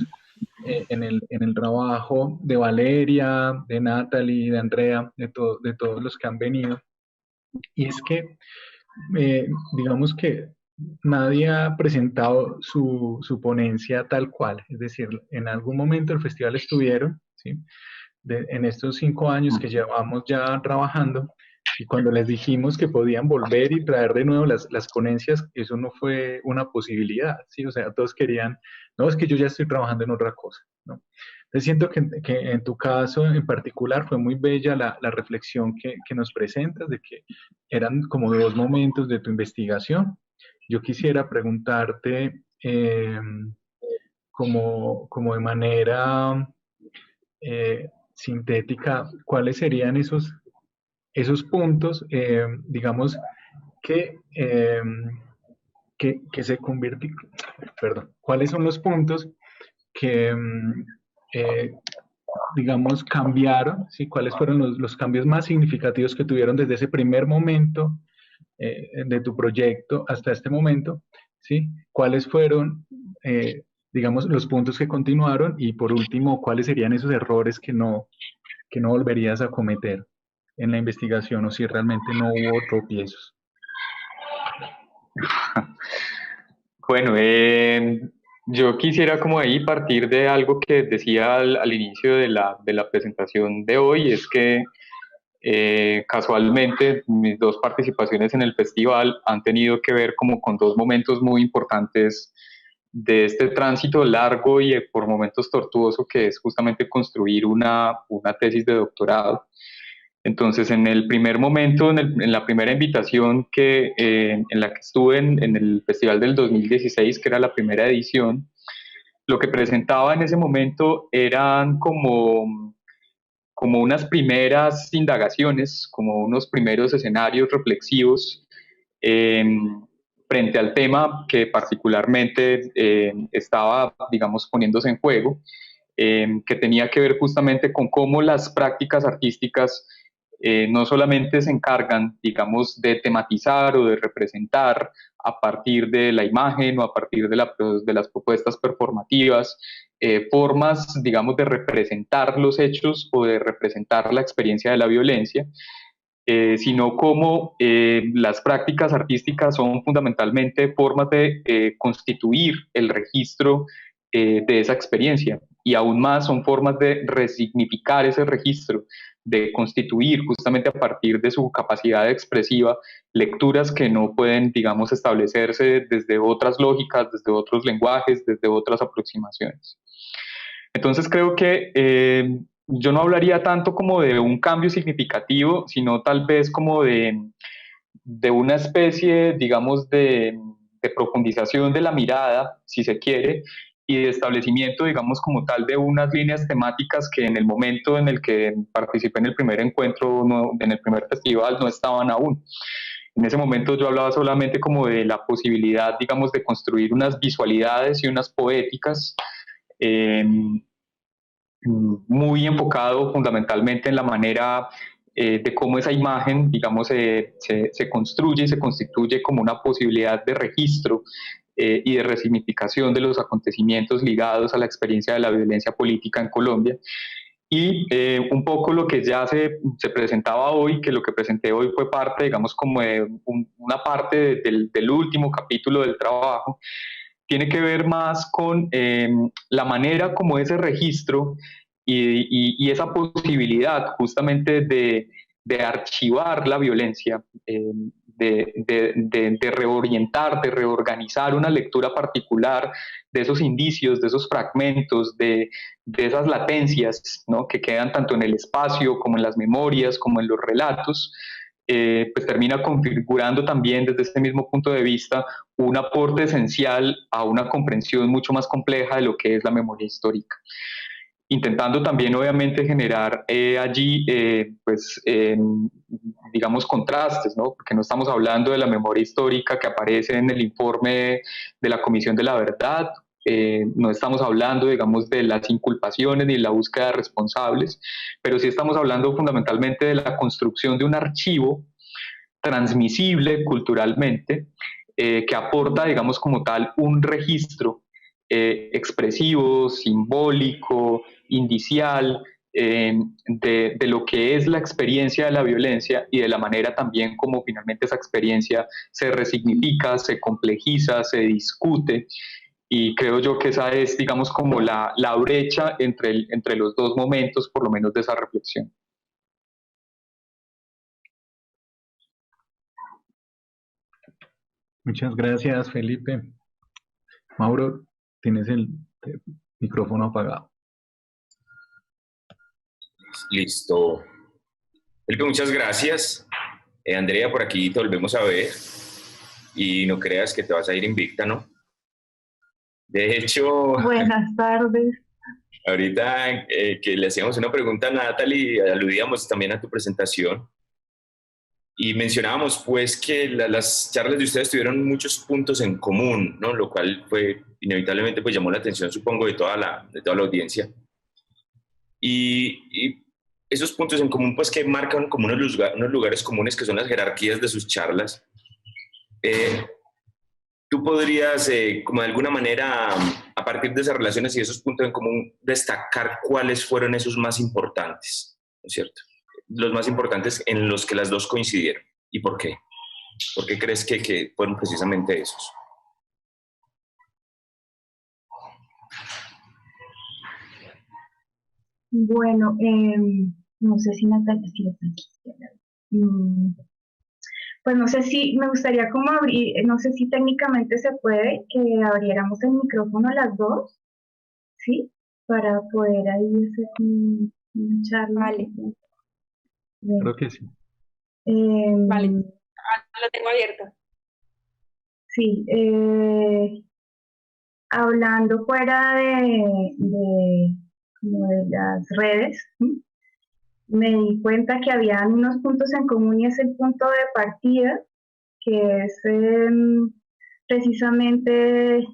en el trabajo de Valeria, de Natalie, de Andrea, de todos los que han venido. Y es que, digamos que nadie ha presentado su ponencia tal cual. Es decir, en algún momento el festival estuvieron, ¿sí? En estos 5 años que llevamos ya trabajando, y cuando les dijimos que podían volver y traer de nuevo las ponencias, eso no fue una posibilidad, ¿sí? O sea, todos querían, no, es que yo ya estoy trabajando en otra cosa, ¿no? Entonces siento que en tu caso en particular fue muy bella la reflexión que nos presentas, de que eran como 2 momentos de tu investigación. Yo quisiera preguntarte, como de manera sintética, ¿cuáles serían esos puntos, digamos, que, eh, que se convierten, perdón, cuáles son los puntos que, eh, digamos, cambiaron, ¿sí? ¿Cuáles fueron los cambios más significativos que tuvieron desde ese primer momento de tu proyecto hasta este momento? ¿Sí? ¿Cuáles fueron, digamos, los puntos que continuaron? Y por último, ¿cuáles serían esos errores que no volverías a cometer en la investigación o si realmente no hubo tropiezos?
Bueno, yo quisiera como ahí partir de algo que decía al inicio de la presentación de hoy, es que casualmente mis 2 participaciones en el festival han tenido que ver como con 2 momentos muy importantes de este tránsito largo y por momentos tortuoso que es justamente construir una tesis de doctorado. Entonces, en el primer momento, en la primera invitación en la que estuve en el festival del 2016, que era la primera edición, lo que presentaba en ese momento eran como unas primeras indagaciones, como unos primeros escenarios reflexivos eh, frente al tema que particularmente estaba, digamos, poniéndose en juego, que tenía que ver justamente con cómo las prácticas artísticas no solamente se encargan, digamos, de tematizar o de representar a partir de la imagen o a partir de las propuestas performativas, formas, digamos, de representar los hechos o de representar la experiencia de la violencia, sino como las prácticas artísticas son fundamentalmente formas de constituir el registro de esa experiencia, y aún más son formas de resignificar ese registro, de constituir justamente a partir de su capacidad expresiva lecturas que no pueden, digamos, establecerse desde otras lógicas, desde otros lenguajes, desde otras aproximaciones. Entonces creo que yo no hablaría tanto como de un cambio significativo, sino tal vez como de una especie, digamos, de profundización de la mirada, si se quiere, y de establecimiento, digamos, como tal, de unas líneas temáticas que en el momento en el que participé en el primer encuentro, en el primer festival, no estaban aún. En ese momento yo hablaba solamente como de la posibilidad, digamos, de construir unas visualidades y unas poéticas, muy enfocado fundamentalmente en la manera de cómo esa imagen, digamos, se construye y se constituye como una posibilidad de registro y de resignificación de los acontecimientos ligados a la experiencia de la violencia política en Colombia. Y un poco lo que ya se presentaba hoy, que lo que presenté hoy fue parte, digamos, como de una parte del último capítulo del trabajo, tiene que ver más con la manera como ese registro y esa posibilidad justamente de archivar la violencia, de reorientar, de reorganizar una lectura particular de esos indicios, de esos fragmentos, de esas latencias, ¿no?, que quedan tanto en el espacio como en las memorias, como en los relatos, pues termina configurando también desde este mismo punto de vista un aporte esencial a una comprensión mucho más compleja de lo que es la memoria histórica. Intentando también obviamente generar allí, digamos, contrastes, ¿no? Porque no estamos hablando de la memoria histórica que aparece en el informe de la Comisión de la Verdad, no estamos hablando, digamos, de las inculpaciones ni la búsqueda de responsables, pero sí estamos hablando fundamentalmente de la construcción de un archivo transmisible culturalmente, que aporta, digamos, como tal, un registro expresivo, simbólico, indicial, de lo que es la experiencia de la violencia y de la manera también como finalmente esa experiencia se resignifica, se complejiza, se discute. Y creo yo que esa es, digamos, como la brecha entre los dos momentos, por lo menos de esa reflexión.
Muchas gracias, Felipe. Mauro, tienes el micrófono apagado.
Listo. Felipe, muchas gracias. Andrea, por aquí te volvemos a ver. Y no creas que te vas a ir invicta, ¿no? De hecho,
buenas tardes.
Ahorita que le hacíamos una pregunta a Natalie, aludíamos también a tu presentación y mencionábamos pues que las charlas de ustedes tuvieron muchos puntos en común, ¿no? Lo cual fue inevitablemente pues llamó la atención, supongo, de toda la audiencia. Y esos puntos en común pues que marcan como unos lugares comunes que son las jerarquías de sus charlas. Tú podrías, como de alguna manera, a partir de esas relaciones y esos puntos en común, destacar cuáles fueron esos más importantes, ¿no es cierto? Los más importantes en los que las dos coincidieron. ¿Y por qué? ¿Por qué crees que fueron precisamente esos?
Bueno, no sé si Natalia está aquí. Pues no sé si me gustaría como abrir, no sé si técnicamente se puede que abriéramos el micrófono a las dos, ¿sí? Para poder ahí hacer una charla.
Vale.
Bien.
Creo que sí.
Vale, lo tengo abierto.
Sí, hablando fuera como de las redes, ¿sí?, me di cuenta que había unos puntos en común y es el punto de partida, que es precisamente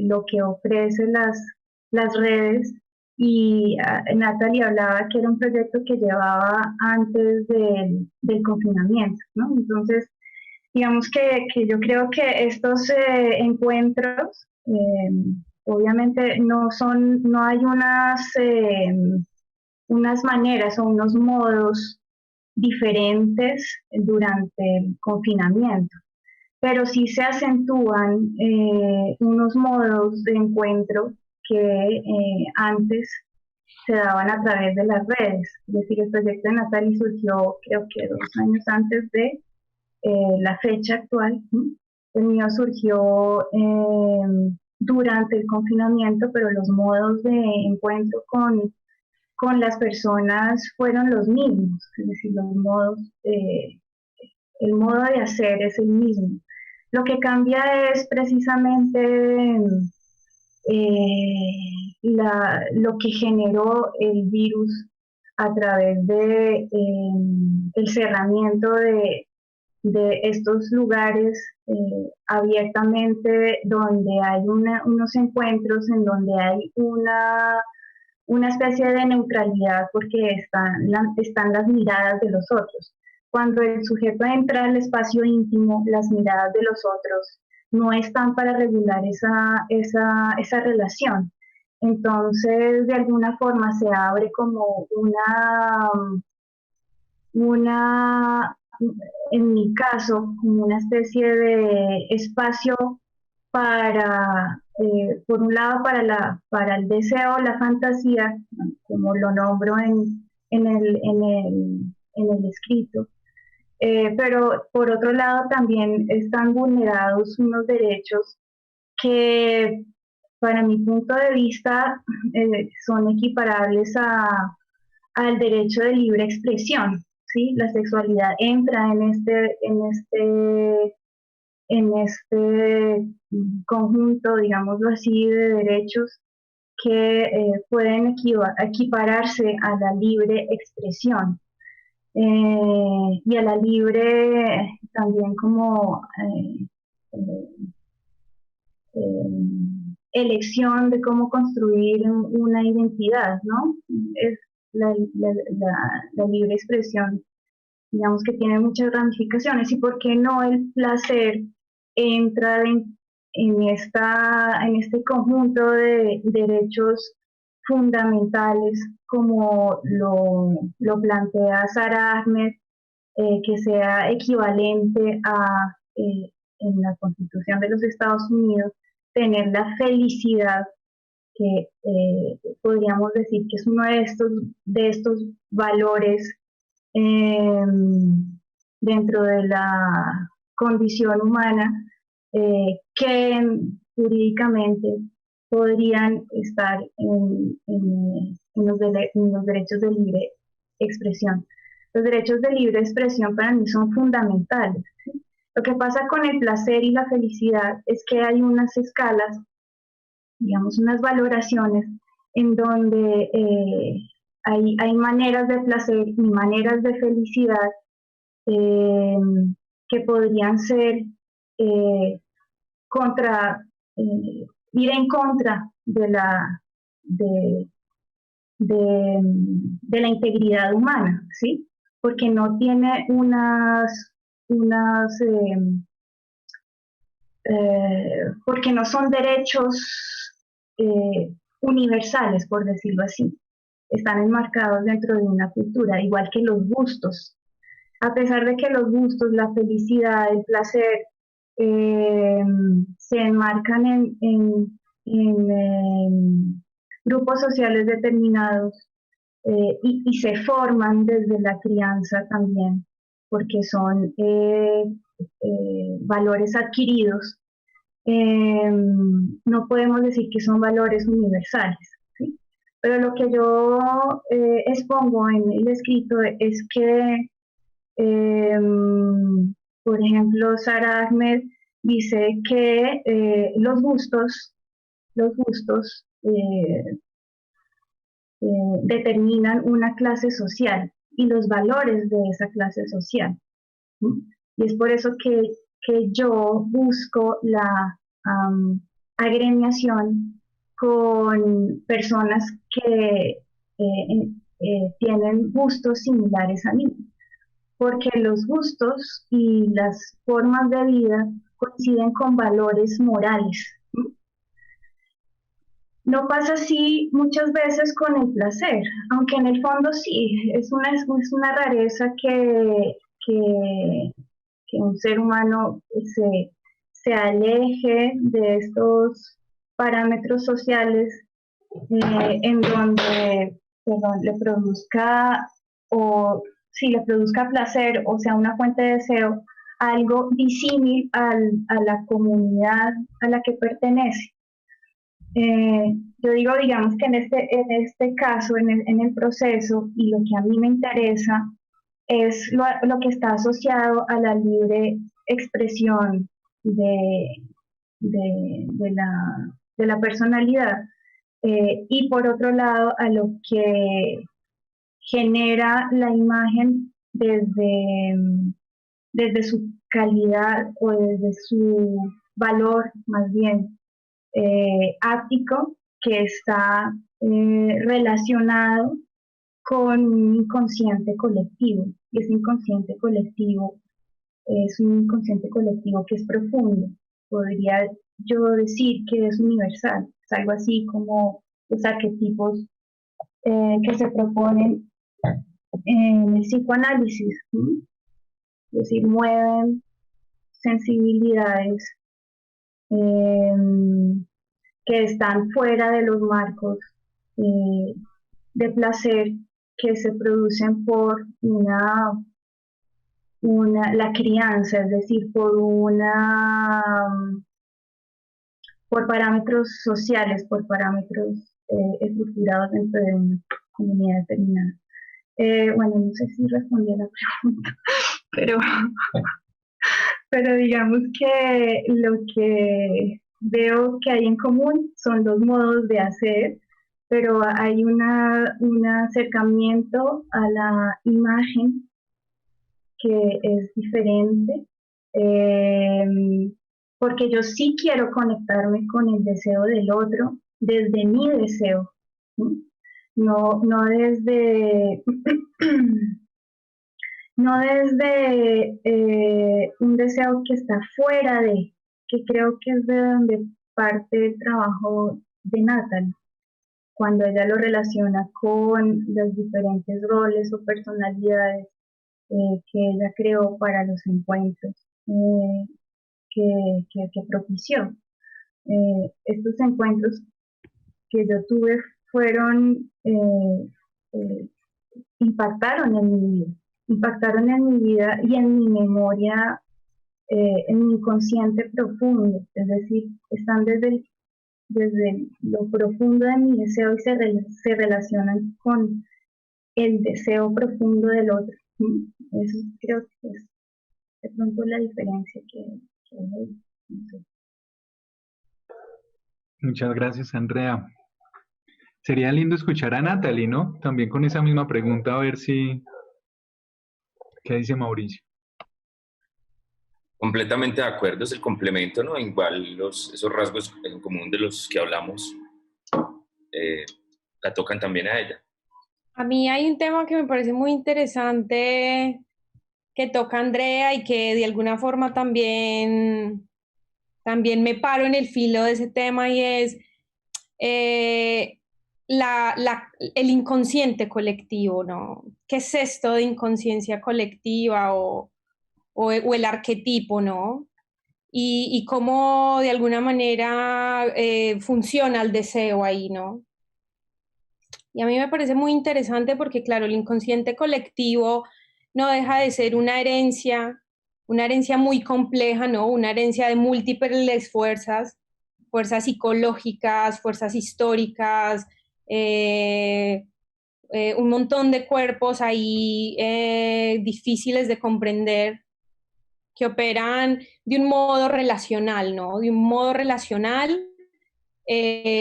lo que ofrecen las redes. Y Natalie hablaba que era un proyecto que llevaba antes del confinamiento, ¿no? Entonces, digamos que yo creo que estos encuentros, obviamente no hay unas maneras o unos modos diferentes durante el confinamiento, pero sí se acentúan unos modos de encuentro que antes se daban a través de las redes. Es decir, el proyecto de Natalie surgió creo que 2 años antes de la fecha actual. El mío surgió durante el confinamiento, pero los modos de encuentro con las personas fueron los mismos, es decir, el modo de hacer es el mismo. Lo que cambia es precisamente lo que generó el virus a través de el cerramiento de estos lugares abiertamente, donde hay unos encuentros en donde hay una especie de neutralidad, porque están las miradas de los otros. Cuando el sujeto entra al espacio íntimo, las miradas de los otros no están para regular esa relación. Entonces, de alguna forma se abre como en mi caso, como una especie de espacio para, por un lado, para el deseo, la fantasía, como lo nombro en el escrito, pero por otro lado también están vulnerados unos derechos que, para mi punto de vista, son equiparables al derecho de libre expresión. ¿Sí? La sexualidad entra en este conjunto, digámoslo así, de derechos que pueden equipararse a la libre expresión y a la libre también como elección de cómo construir una identidad, ¿no? Es la libre expresión, digamos que tiene muchas ramificaciones. ¿Y por qué no el placer entra en este conjunto de derechos fundamentales, como lo plantea Sara Ahmed, que sea equivalente a, en la Constitución de los Estados Unidos, tener la felicidad, que podríamos decir que es uno de estos valores dentro de la condición humana, que jurídicamente podrían estar en los derechos de libre expresión. Los derechos de libre expresión para mí son fundamentales, ¿sí? Lo que pasa con el placer y la felicidad es que hay unas escalas, digamos, unas valoraciones en donde hay maneras de placer y maneras de felicidad que podrían ser ir en contra de la integridad humana, ¿sí? Porque no tiene porque no son derechos universales, por decirlo así. Están enmarcados dentro de una cultura, igual que los gustos. A pesar de que los gustos, la felicidad, el placer, se enmarcan en grupos sociales determinados, y se forman desde la crianza también, porque son valores adquiridos, no podemos decir que son valores universales, ¿sí? Pero lo que yo expongo en el escrito es que, por ejemplo, Sara Ahmed dice que los gustos determinan una clase social y los valores de esa clase social, ¿sí? Y es por eso que yo busco la agremiación con personas que tienen gustos similares a mí, porque los gustos y las formas de vida coinciden con valores morales. No pasa así muchas veces con el placer, aunque en el fondo sí, es una rareza que un ser humano se aleje de estos parámetros sociales, en donde le produzca, o si le produzca placer o sea una fuente de deseo, algo disímil a la comunidad a la que pertenece. Yo digo, digamos que en este caso, en el proceso, y lo que a mí me interesa es lo que está asociado a la libre expresión de de la personalidad, y por otro lado a lo que genera la imagen desde su calidad o desde su valor más bien áptico, que está relacionado con un inconsciente colectivo. Y ese inconsciente colectivo es un inconsciente colectivo que es profundo. Podría yo decir que es universal. Es algo así como los arquetipos que se proponen en el psicoanálisis. ¿Sí? Es decir, mueven sensibilidades que están fuera de los marcos de placer que se producen por la crianza, es decir, por parámetros sociales, por parámetros estructurados dentro de una comunidad determinada. Bueno, no sé si respondí a la pregunta, pero digamos que lo que veo que hay en común son los modos de hacer, pero hay un acercamiento a la imagen que es diferente, porque yo sí quiero conectarme con el deseo del otro desde mi deseo, ¿sí? No desde no desde un deseo que está fuera de, que creo que es de donde parte el trabajo de Natalie, cuando ella lo relaciona con los diferentes roles o personalidades que ella creó para los encuentros que propició. Estos encuentros que yo tuve fueron, impactaron en mi vida y en mi memoria, en mi inconsciente profundo, es decir, están desde lo profundo de mi deseo y se relacionan con el deseo profundo del otro. Eso creo que es de pronto la diferencia que hay. No sé.
Muchas gracias, Andrea. Sería lindo escuchar a Natalie, ¿no? También con esa misma pregunta, a ver si... ¿Qué dice Mauricio?
Completamente de acuerdo, es el complemento, ¿no? Igual esos rasgos en común de los que hablamos la tocan también a ella.
A mí hay un tema que me parece muy interesante que toca Andrea y que de alguna forma también me paro en el filo de ese tema, y es el inconsciente colectivo, ¿no? ¿Qué es esto de inconsciencia colectiva o el arquetipo, ¿no? Y cómo de alguna manera funciona el deseo ahí, ¿no? Y a mí me parece muy interesante porque, claro, el inconsciente colectivo no deja de ser una herencia muy compleja, ¿no? Una herencia de múltiples fuerzas psicológicas, fuerzas históricas, un montón de cuerpos ahí difíciles de comprender, que operan de un modo relacional, ¿no? De un modo relacional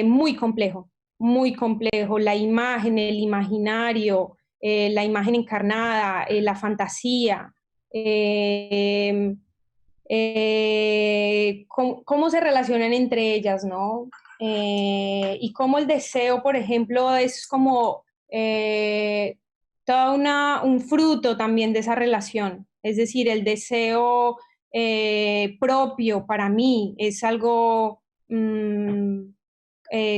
muy complejo, muy complejo. La imagen, el imaginario, la imagen encarnada, la fantasía, cómo se relacionan entre ellas, ¿no? Y cómo el deseo, por ejemplo, es como un fruto también de esa relación. Es decir, el deseo propio para mí es algo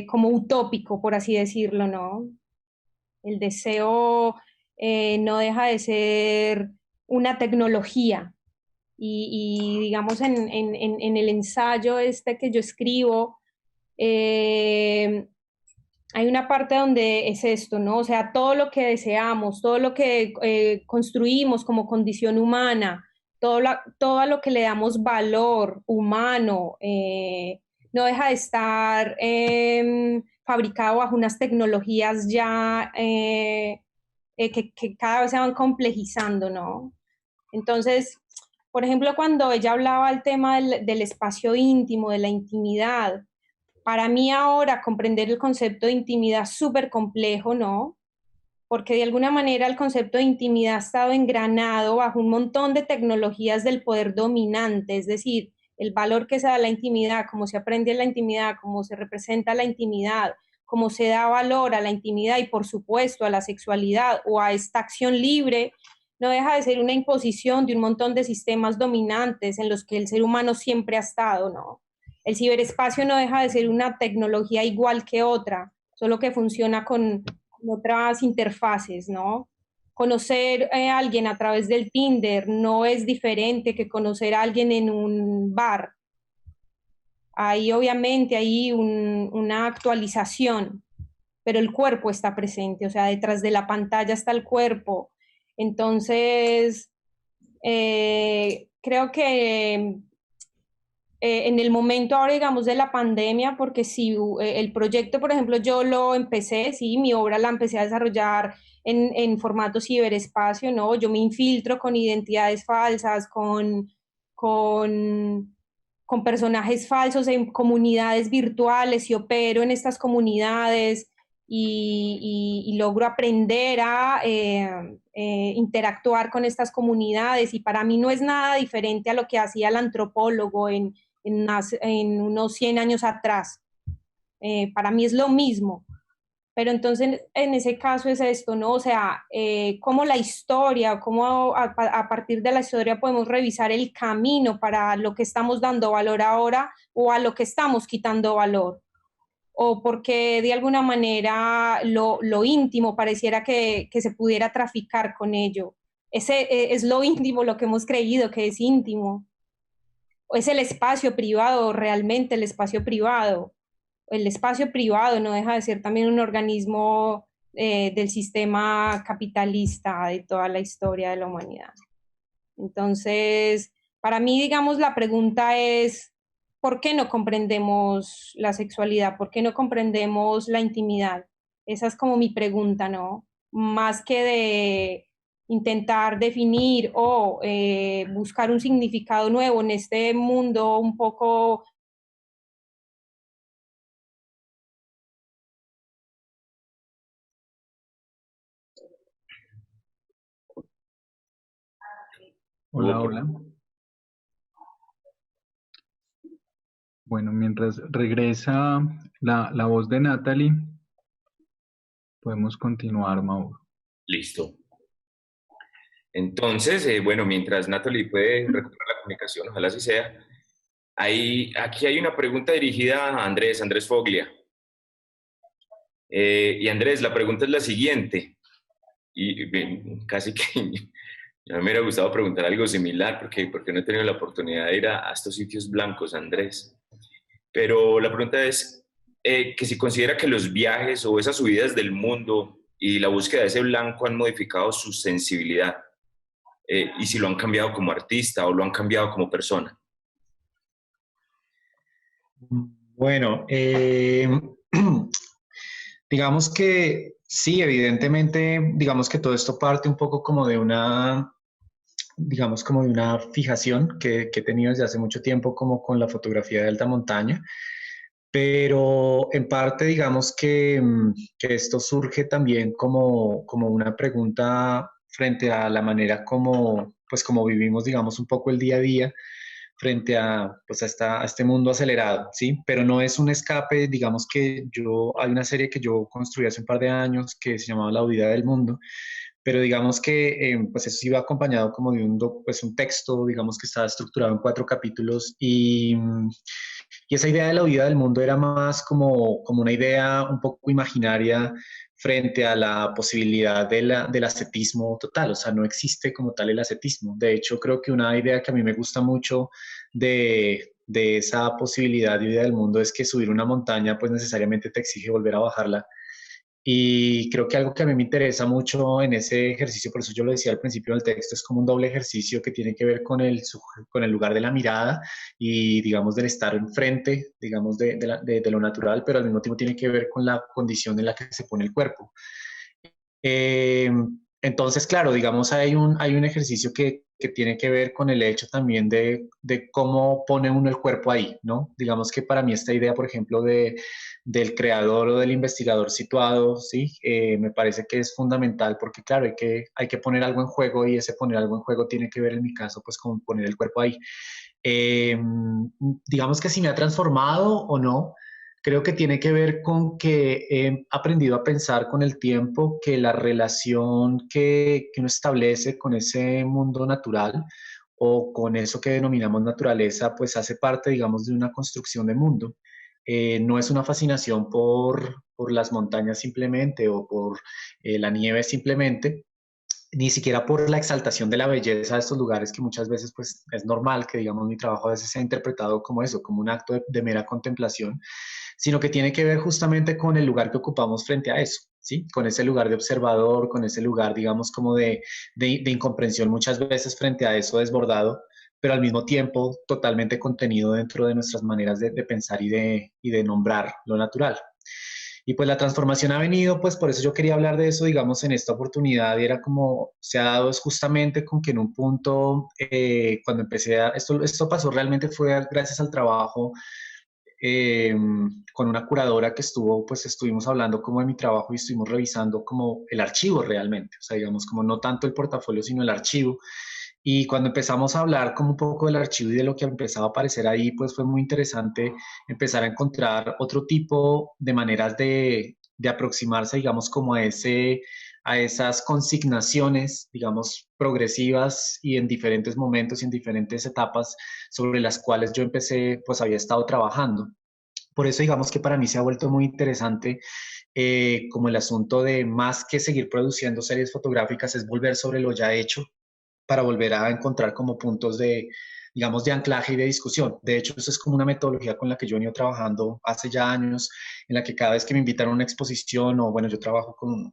como utópico, por así decirlo, ¿no? El deseo no deja de ser una tecnología. Y digamos, en el ensayo este que yo escribo, hay una parte donde es esto, ¿no? O sea, todo lo que deseamos, todo lo que construimos como condición humana, todo lo que le damos valor humano, no deja de estar fabricado bajo unas tecnologías ya que cada vez se van complejizando, ¿no? Entonces, por ejemplo, cuando ella hablaba del tema del espacio íntimo, de la intimidad, Para mí ahora comprender el concepto de intimidad es súper complejo, ¿no? Porque de alguna manera el concepto de intimidad ha estado engranado bajo un montón de tecnologías del poder dominante, es decir, el valor que se da a la intimidad, cómo se aprende la intimidad, cómo se representa la intimidad, cómo se da valor a la intimidad y por supuesto a la sexualidad o a esta acción libre, no deja de ser una imposición de un montón de sistemas dominantes en los que el ser humano siempre ha estado, ¿no? El ciberespacio no deja de ser una tecnología igual que otra, solo que funciona con otras interfaces, ¿no? Conocer a alguien a través del Tinder no es diferente que conocer a alguien en un bar. Hay obviamente una actualización, pero el cuerpo está presente, o sea, detrás de la pantalla está el cuerpo. Entonces, creo que en el momento ahora, digamos, de la pandemia, porque si el proyecto, por ejemplo, yo lo empecé, sí, mi obra la empecé a desarrollar en formato ciberespacio, ¿no? Yo me infiltro con identidades falsas, con, con personajes falsos en comunidades virtuales y opero en estas comunidades y logro aprender a interactuar con estas comunidades y para mí no es nada diferente a lo que hacía el antropólogo en unos 100 años atrás. Para mí es lo mismo. Pero entonces, en ese caso es esto, ¿no? O sea, cómo la historia, cómo a partir de la historia podemos revisar el camino para lo que estamos dando valor ahora o a lo que estamos quitando valor. O porque de alguna manera lo íntimo pareciera que se pudiera traficar con ello. Ese es lo íntimo, lo que hemos creído que es íntimo es el espacio privado, realmente el espacio privado. El espacio privado no deja de ser también un organismo del sistema capitalista de toda la historia de la humanidad. Entonces, para mí, digamos, la pregunta es, ¿por qué no comprendemos la sexualidad? ¿Por qué no comprendemos la intimidad? Esa es como mi pregunta, ¿no? Más que de intentar definir o buscar un significado nuevo en este mundo un poco.
Hola, hola. Bueno, mientras regresa la voz de Natalie, podemos continuar, Mauro.
Listo. Entonces, bueno, mientras Natalie puede recuperar la comunicación, ojalá así sea, aquí hay una pregunta dirigida a Andrés Foglia. Y Andrés, la pregunta es la siguiente, y casi que ya me hubiera gustado preguntar algo similar, porque no he tenido la oportunidad de ir a estos sitios blancos, Andrés. Pero la pregunta es que si considera que los viajes o esas subidas del mundo y la búsqueda de ese blanco han modificado su sensibilidad, y si lo han cambiado como artista o lo han cambiado como persona.
Bueno, digamos que sí, evidentemente, digamos que todo esto parte un poco como de una, digamos como de una fijación que he tenido desde hace mucho tiempo como con la fotografía de alta montaña, pero en parte digamos que esto surge también como una pregunta frente a la manera como, pues como vivimos, digamos, un poco el día a día frente a, pues a este mundo acelerado, ¿sí? Pero no es un escape, digamos que hay una serie que yo construí hace un par de años que se llamaba La Huida del Mundo, pero digamos que pues eso iba acompañado como de pues un texto, digamos que estaba estructurado en 4 capítulos y esa idea de la huida del mundo era más como una idea un poco imaginaria frente a la posibilidad del ascetismo total, o sea, no existe como tal el ascetismo. De hecho, creo que una idea que a mí me gusta mucho de esa posibilidad de huida del mundo es que subir una montaña pues necesariamente te exige volver a bajarla. Y creo que algo que a mí me interesa mucho en ese ejercicio, por eso yo lo decía al principio del texto, es como un doble ejercicio que tiene que ver con el lugar de la mirada y, digamos, del estar enfrente, digamos, de lo natural, pero al mismo tiempo tiene que ver con la condición en la que se pone el cuerpo. Entonces, claro, digamos, hay un ejercicio que tiene que ver con el hecho también de cómo pone uno el cuerpo ahí, ¿no? Digamos que para mí esta idea, por ejemplo, del creador o del investigador situado, ¿sí? Me parece que es fundamental porque, claro, hay que poner algo en juego y ese poner algo en juego tiene que ver, en mi caso, pues con poner el cuerpo ahí. Eh, digamos que si me ha transformado o no, creo que tiene que ver con que he aprendido a pensar con el tiempo que la relación que uno establece con ese mundo natural o con eso que denominamos naturaleza, pues hace parte, digamos, de una construcción de mundo. No es una fascinación por las montañas simplemente o por la nieve simplemente, ni siquiera por la exaltación de la belleza de estos lugares, que muchas veces pues es normal que digamos mi trabajo a veces sea interpretado como eso, como un acto de mera contemplación, sino que tiene que ver justamente con el lugar que ocupamos frente a eso, ¿sí? Con ese lugar de observador, con ese lugar digamos como de incomprensión muchas veces frente a eso desbordado, pero al mismo tiempo totalmente contenido dentro de nuestras maneras de pensar y de nombrar lo natural. Y pues la transformación ha venido, pues por eso yo quería hablar de eso, digamos, en esta oportunidad, y era como se ha dado es justamente con que en un punto, cuando empecé esto pasó realmente fue gracias al trabajo eh, con una curadora que pues estuvimos hablando como de mi trabajo y estuvimos revisando como el archivo realmente, o sea, digamos, como no tanto el portafolio, sino el archivo. Y cuando empezamos a hablar como un poco del archivo y de lo que empezaba a aparecer ahí, pues fue muy interesante empezar a encontrar otro tipo de maneras de aproximarse, digamos, como a esas consignaciones, digamos, progresivas y en diferentes momentos y en diferentes etapas sobre las cuales yo empecé, pues había estado trabajando. Por eso, digamos que para mí se ha vuelto muy interesante como el asunto de más que seguir produciendo series fotográficas, es volver sobre lo ya hecho para volver a encontrar como puntos digamos, de anclaje y de discusión. De hecho, eso es como una metodología con la que yo he venido trabajando hace ya años, en la que cada vez que me invitan a una exposición, o bueno, yo trabajo con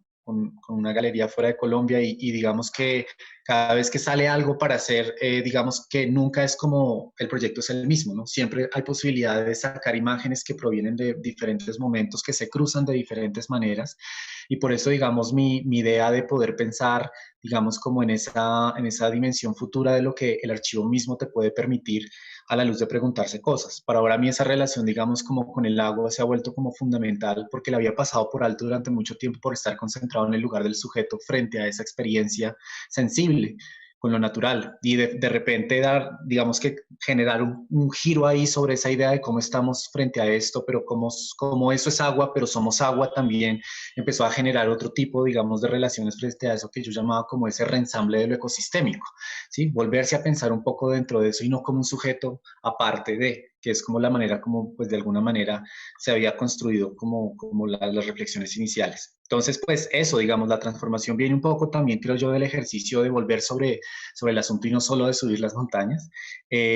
una galería fuera de Colombia y digamos que cada vez que sale algo para hacer, digamos que nunca es como el proyecto es el mismo, ¿no? Siempre hay posibilidad de sacar imágenes que provienen de diferentes momentos, que se cruzan de diferentes maneras, y por eso, digamos, mi idea de poder pensar, digamos, como en esa dimensión futura de lo que el archivo mismo te puede permitir a la luz de preguntarse cosas. Para ahora a mí esa relación, digamos, como con el agua se ha vuelto como fundamental porque la había pasado por alto durante mucho tiempo por estar concentrado en el lugar del sujeto frente a esa experiencia sensible con lo natural y de repente digamos que generar un giro ahí sobre esa idea de cómo estamos frente a esto, pero como eso es agua, pero somos agua también, empezó a generar otro tipo, digamos, de relaciones frente a eso que yo llamaba como ese reensamble de lo ecosistémico, ¿sí? Volverse a pensar un poco dentro de eso y no como un sujeto aparte que es como la manera como, pues de alguna manera se había construido como las reflexiones iniciales. Entonces, pues eso, digamos, la transformación viene un poco también, creo yo, del ejercicio de volver sobre el asunto y no solo de subir las montañas,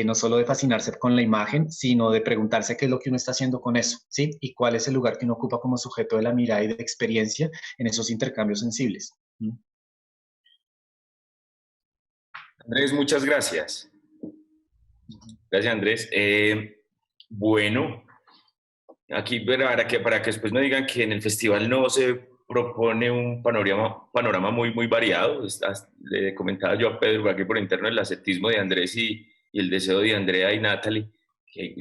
no solo de fascinarse con la imagen, sino de preguntarse qué es lo que uno está haciendo con eso, ¿sí? Y cuál es el lugar que uno ocupa como sujeto de la mirada y de experiencia en esos intercambios sensibles.
Andrés, muchas gracias. Gracias, Andrés. Bueno, aquí para que después no digan que en el festival no se propone un panorama muy variado. Le comentaba yo a Pedro aquí por interno el ascetismo de Andrés y el deseo de Andrea y Natalie, que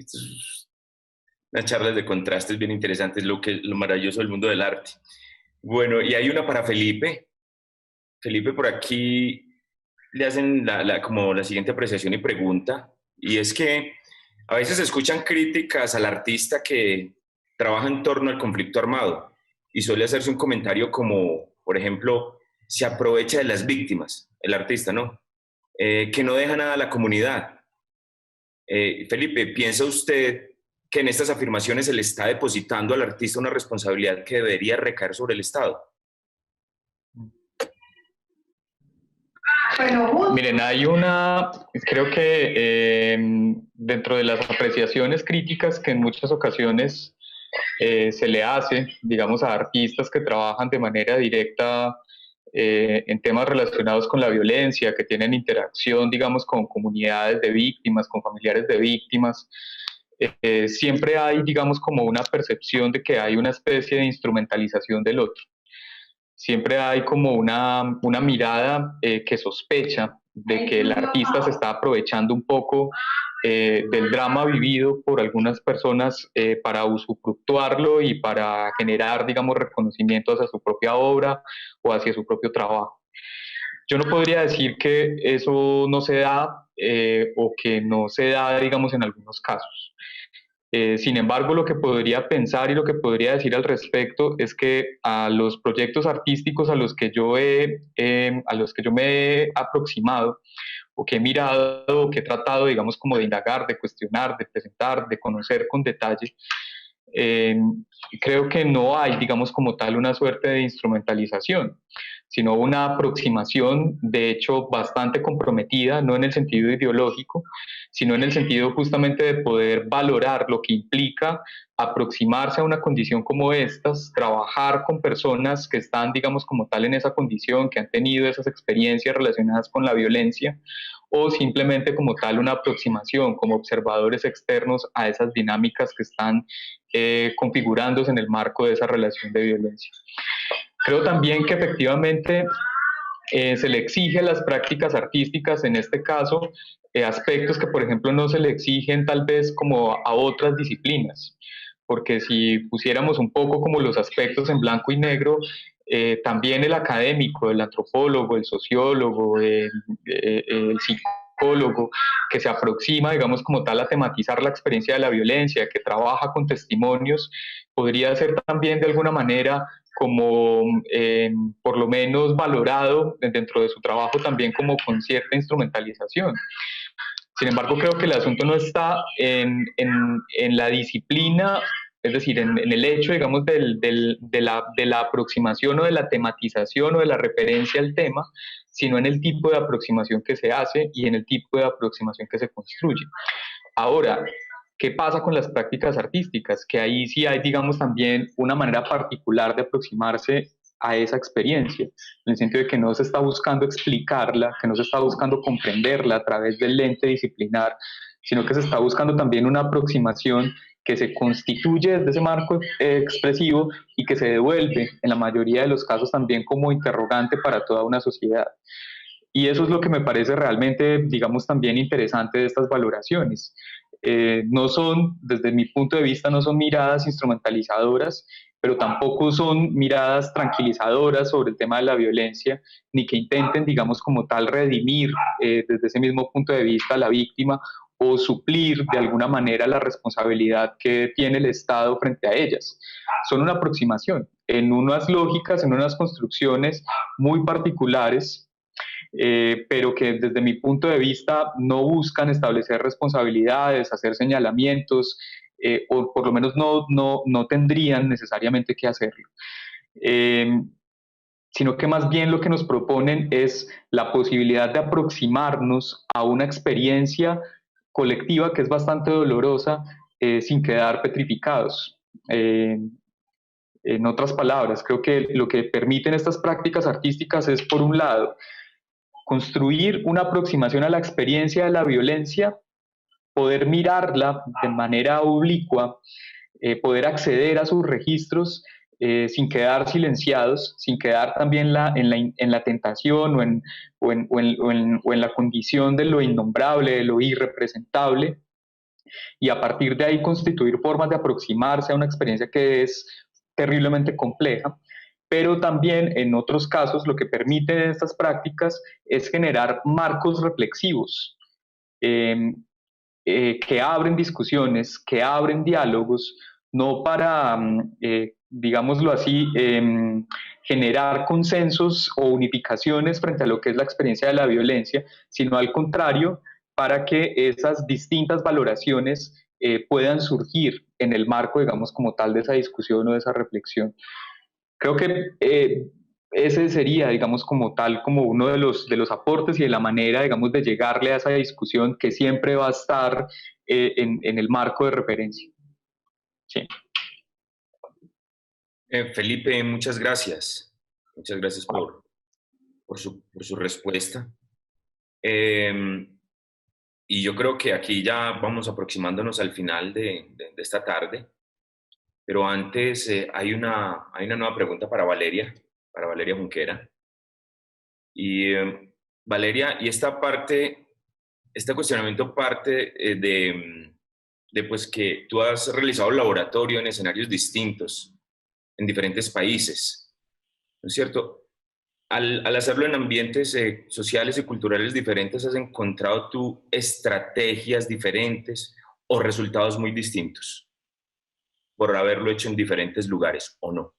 unas charlas de contrastes bien interesantes, lo maravilloso del mundo del arte. Bueno, y hay una para Felipe. Felipe, por aquí le hacen como la siguiente apreciación y pregunta, y es que a veces se escuchan críticas al artista que trabaja en torno al conflicto armado y suele hacerse un comentario como, por ejemplo, se aprovecha de las víctimas, el artista, ¿no? Que no deja nada a la comunidad. Felipe, ¿piensa usted que en estas afirmaciones se le está depositando al artista una responsabilidad que debería recaer sobre el Estado?
Miren, creo que dentro de las apreciaciones críticas que en muchas ocasiones se le hace, digamos, a artistas que trabajan de manera directa en temas relacionados con la violencia, que tienen interacción, digamos, con comunidades de víctimas, con familiares de víctimas, siempre hay, digamos, como una percepción de que hay una especie de instrumentalización del otro. siempre hay como una mirada que sospecha de que el artista se está aprovechando un poco del drama vivido por algunas personas para usufructuarlo y para generar, digamos, reconocimiento hacia su propia obra o hacia su propio trabajo. Yo no podría decir que eso no se da o que no se da, digamos, en algunos casos. Sin embargo, lo que podría pensar y lo que podría decir al respecto es que a los proyectos artísticos a los que yo me he aproximado o que he mirado o que he tratado, digamos, como de indagar, de cuestionar, de presentar, de conocer con detalle, creo que no hay, digamos, como tal una suerte de instrumentalización, sino una aproximación, de hecho, bastante comprometida, no en el sentido ideológico, sino en el sentido justamente de poder valorar lo que implica aproximarse a una condición como estas, trabajar con personas que están, digamos, como tal en esa condición, que han tenido esas experiencias relacionadas con la violencia, o simplemente como tal una aproximación como observadores externos a esas dinámicas que están configurándose en el marco de esa relación de violencia. Creo también que efectivamente se le exige a las prácticas artísticas, en este caso, aspectos que, por ejemplo, no se le exigen tal vez como a otras disciplinas, porque si pusiéramos un poco como los aspectos en blanco y negro, también el académico, el antropólogo, el sociólogo, el psicólogo, que se aproxima, digamos, como tal a tematizar la experiencia de la violencia, que trabaja con testimonios, podría ser también de alguna manera como por lo menos valorado dentro de su trabajo también como con cierta instrumentalización. Sin embargo, creo que el asunto no está en la disciplina, es decir, en el hecho, digamos, de la aproximación o de la tematización o de la referencia al tema, sino en el tipo de aproximación que se hace y en el tipo de aproximación que se construye. Ahora, ¿qué pasa con las prácticas artísticas? Que ahí sí hay, digamos, también una manera particular de aproximarse a esa experiencia, en el sentido de que no se está buscando explicarla, que no se está buscando comprenderla a través del lente disciplinar, sino que se está buscando también una aproximación que se constituye desde ese marco expresivo y que se devuelve en la mayoría de los casos también como interrogante para toda una sociedad. Y eso es lo que me parece realmente, digamos, también interesante de estas valoraciones. No son, desde mi punto de vista, no son miradas instrumentalizadoras, pero tampoco son miradas tranquilizadoras sobre el tema de la violencia, ni que intenten, digamos, como tal, redimir desde ese mismo punto de vista a la víctima o suplir de alguna manera la responsabilidad que tiene el Estado frente a ellas. Son una aproximación en unas lógicas, en unas construcciones muy particulares, pero que desde mi punto de vista no buscan establecer responsabilidades, hacer señalamientos, o por lo menos no tendrían necesariamente que hacerlo. Sino que más bien lo que nos proponen es la posibilidad de aproximarnos a una experiencia colectiva que es bastante dolorosa, sin quedar petrificados. En otras palabras, creo que lo que permiten estas prácticas artísticas es, por un lado, construir una aproximación a la experiencia de la violencia, poder mirarla de manera oblicua, poder acceder a sus registros sin quedar silenciados, sin quedar también en la tentación o en la condición de lo innombrable, de lo irrepresentable, y a partir de ahí constituir formas de aproximarse a una experiencia que es terriblemente compleja. Pero también en otros casos lo que permiten estas prácticas es generar marcos reflexivos que abren discusiones, que abren diálogos, no para, digámoslo así, generar consensos o unificaciones frente a lo que es la experiencia de la violencia, sino al contrario, para que esas distintas valoraciones puedan surgir en el marco, digamos, como tal de esa discusión o de esa reflexión. Creo que ese sería, digamos, como tal, como uno de los aportes y de la manera, digamos, de llegarle a esa discusión que siempre va a estar en el marco de referencia. Sí.
Felipe, muchas gracias. Muchas gracias por su respuesta. Y yo creo que aquí ya vamos aproximándonos al final de esta tarde. Pero antes hay una nueva pregunta para Valeria. para Valeria Junquera. Y Valeria, y este cuestionamiento parte de pues que tú has realizado laboratorio en escenarios distintos, en diferentes países, ¿no es cierto? Al hacerlo en ambientes sociales y culturales diferentes, ¿has encontrado tú estrategias diferentes o resultados muy distintos por haberlo hecho en diferentes lugares o no?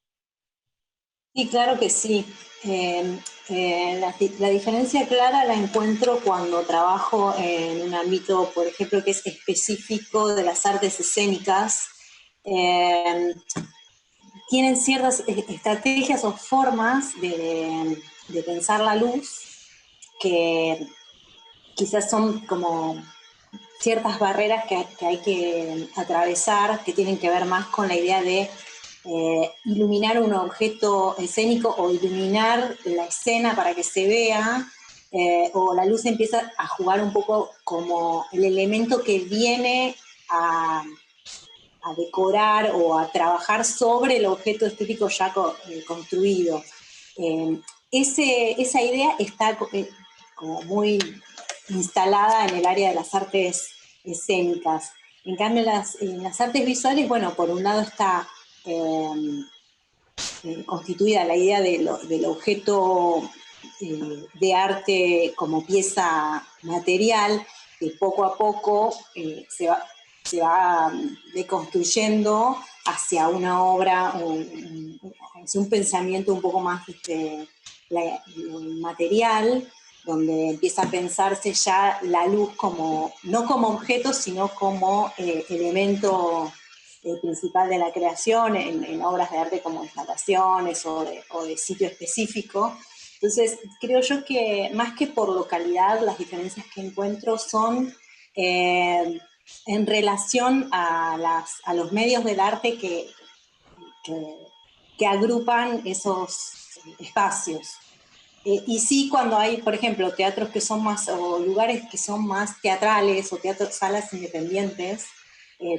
Sí, claro que sí. La diferencia clara la encuentro cuando trabajo en un ámbito, por ejemplo, que es específico de las artes escénicas. Tienen ciertas estrategias o formas de pensar la luz que quizás son como ciertas barreras que hay que atravesar, que tienen que ver más con la idea de iluminar un objeto escénico o iluminar la escena para que se vea, o la luz empieza a jugar un poco como el elemento que viene a decorar o a trabajar sobre el objeto estético ya construido. Esa idea está como muy instalada en el área de las artes escénicas. En cambio, en las artes visuales, bueno, por un lado está constituida la idea del objeto de arte como pieza material, que poco a poco se va deconstruyendo hacia una obra, hacia un pensamiento un poco más material, donde empieza a pensarse ya la luz no como objeto, sino como elemento principal de la creación en obras de arte como instalaciones o de sitio específico. Entonces, creo yo que más que por localidad, las diferencias que encuentro son en relación a los medios del arte que agrupan esos espacios. Y sí, cuando hay, por ejemplo, teatros que son más, o lugares que son más teatrales, o salas independientes,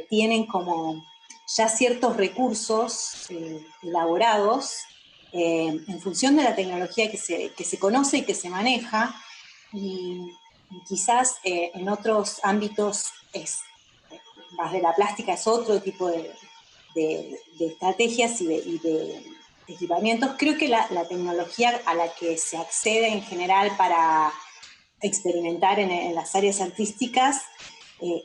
tienen como ya ciertos recursos elaborados en función de la tecnología que se conoce y que se maneja, y quizás en otros ámbitos más de la plástica es otro tipo de estrategias y de equipamientos. Creo que la tecnología a la que se accede en general para experimentar en las áreas artísticas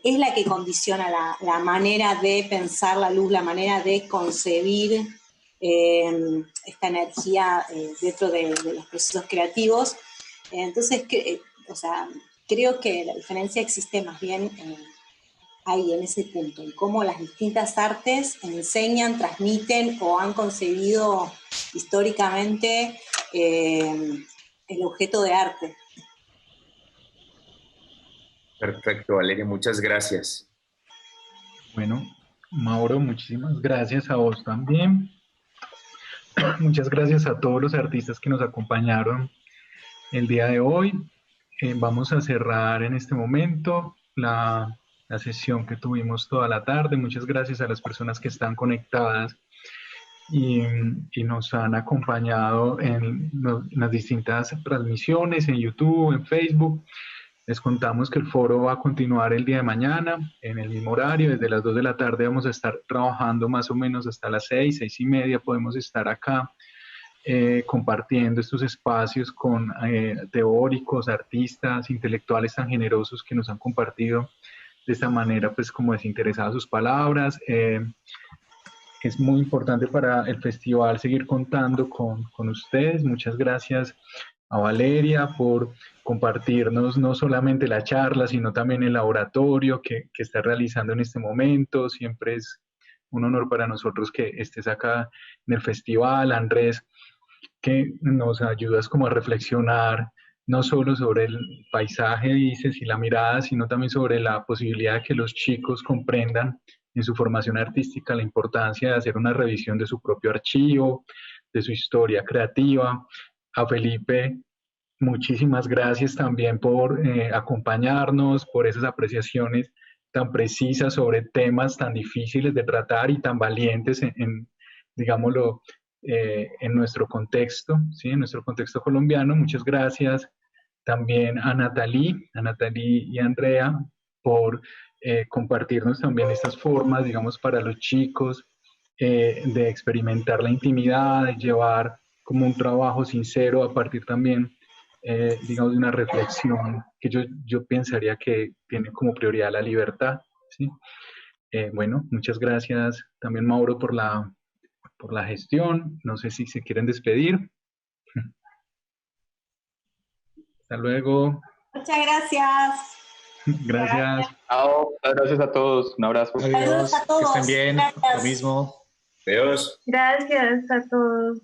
es la que condiciona la manera de pensar la luz, la manera de concebir esta energía dentro de los procesos creativos. Entonces, creo que la diferencia existe más bien ahí, en ese punto, en cómo las distintas artes enseñan, transmiten o han concebido históricamente el objeto de arte.
Perfecto, Valeria, muchas gracias.
Bueno, Mauro, muchísimas gracias a vos también. Muchas gracias a todos los artistas que nos acompañaron el día de hoy. Vamos a cerrar en este momento la sesión que tuvimos toda la tarde. Muchas gracias a las personas que están conectadas y nos han acompañado en las distintas transmisiones en YouTube, en Facebook. Les contamos que el foro va a continuar el día de mañana en el mismo horario. Desde las 2 de la tarde vamos a estar trabajando más o menos hasta las 6, 6:30 podemos estar acá compartiendo estos espacios con teóricos, artistas, intelectuales tan generosos que nos han compartido de esta manera, pues como desinteresadas sus palabras. Es muy importante para el festival seguir contando con ustedes. Muchas gracias a Valeria por compartirnos no solamente la charla, sino también el laboratorio que está realizando en este momento. Siempre es un honor para nosotros que estés acá en el festival. Andrés, que nos ayudas como a reflexionar no solo sobre el paisaje, dices, y la mirada, sino también sobre la posibilidad de que los chicos comprendan en su formación artística la importancia de hacer una revisión de su propio archivo, de su historia creativa. A Felipe, muchísimas gracias también por acompañarnos, por esas apreciaciones tan precisas sobre temas tan difíciles de tratar y tan valientes digámoslo, en nuestro contexto, ¿sí? En nuestro contexto colombiano. Muchas gracias también a Natalie y a Andrea por compartirnos también estas formas, digamos, para los chicos de experimentar la intimidad, de llevar como un trabajo sincero a partir también, digamos, de una reflexión que yo pensaría que tiene como prioridad la libertad, ¿sí? Bueno, muchas gracias también, Mauro, por la gestión. No sé si se quieren despedir. Hasta luego.
Muchas gracias.
Gracias.
Chao, muchas gracias a todos. Un abrazo.
Adiós,
Saludos a
que
todos.
estén bien,
Gracias.
lo mismo.
Adiós.
Gracias a todos.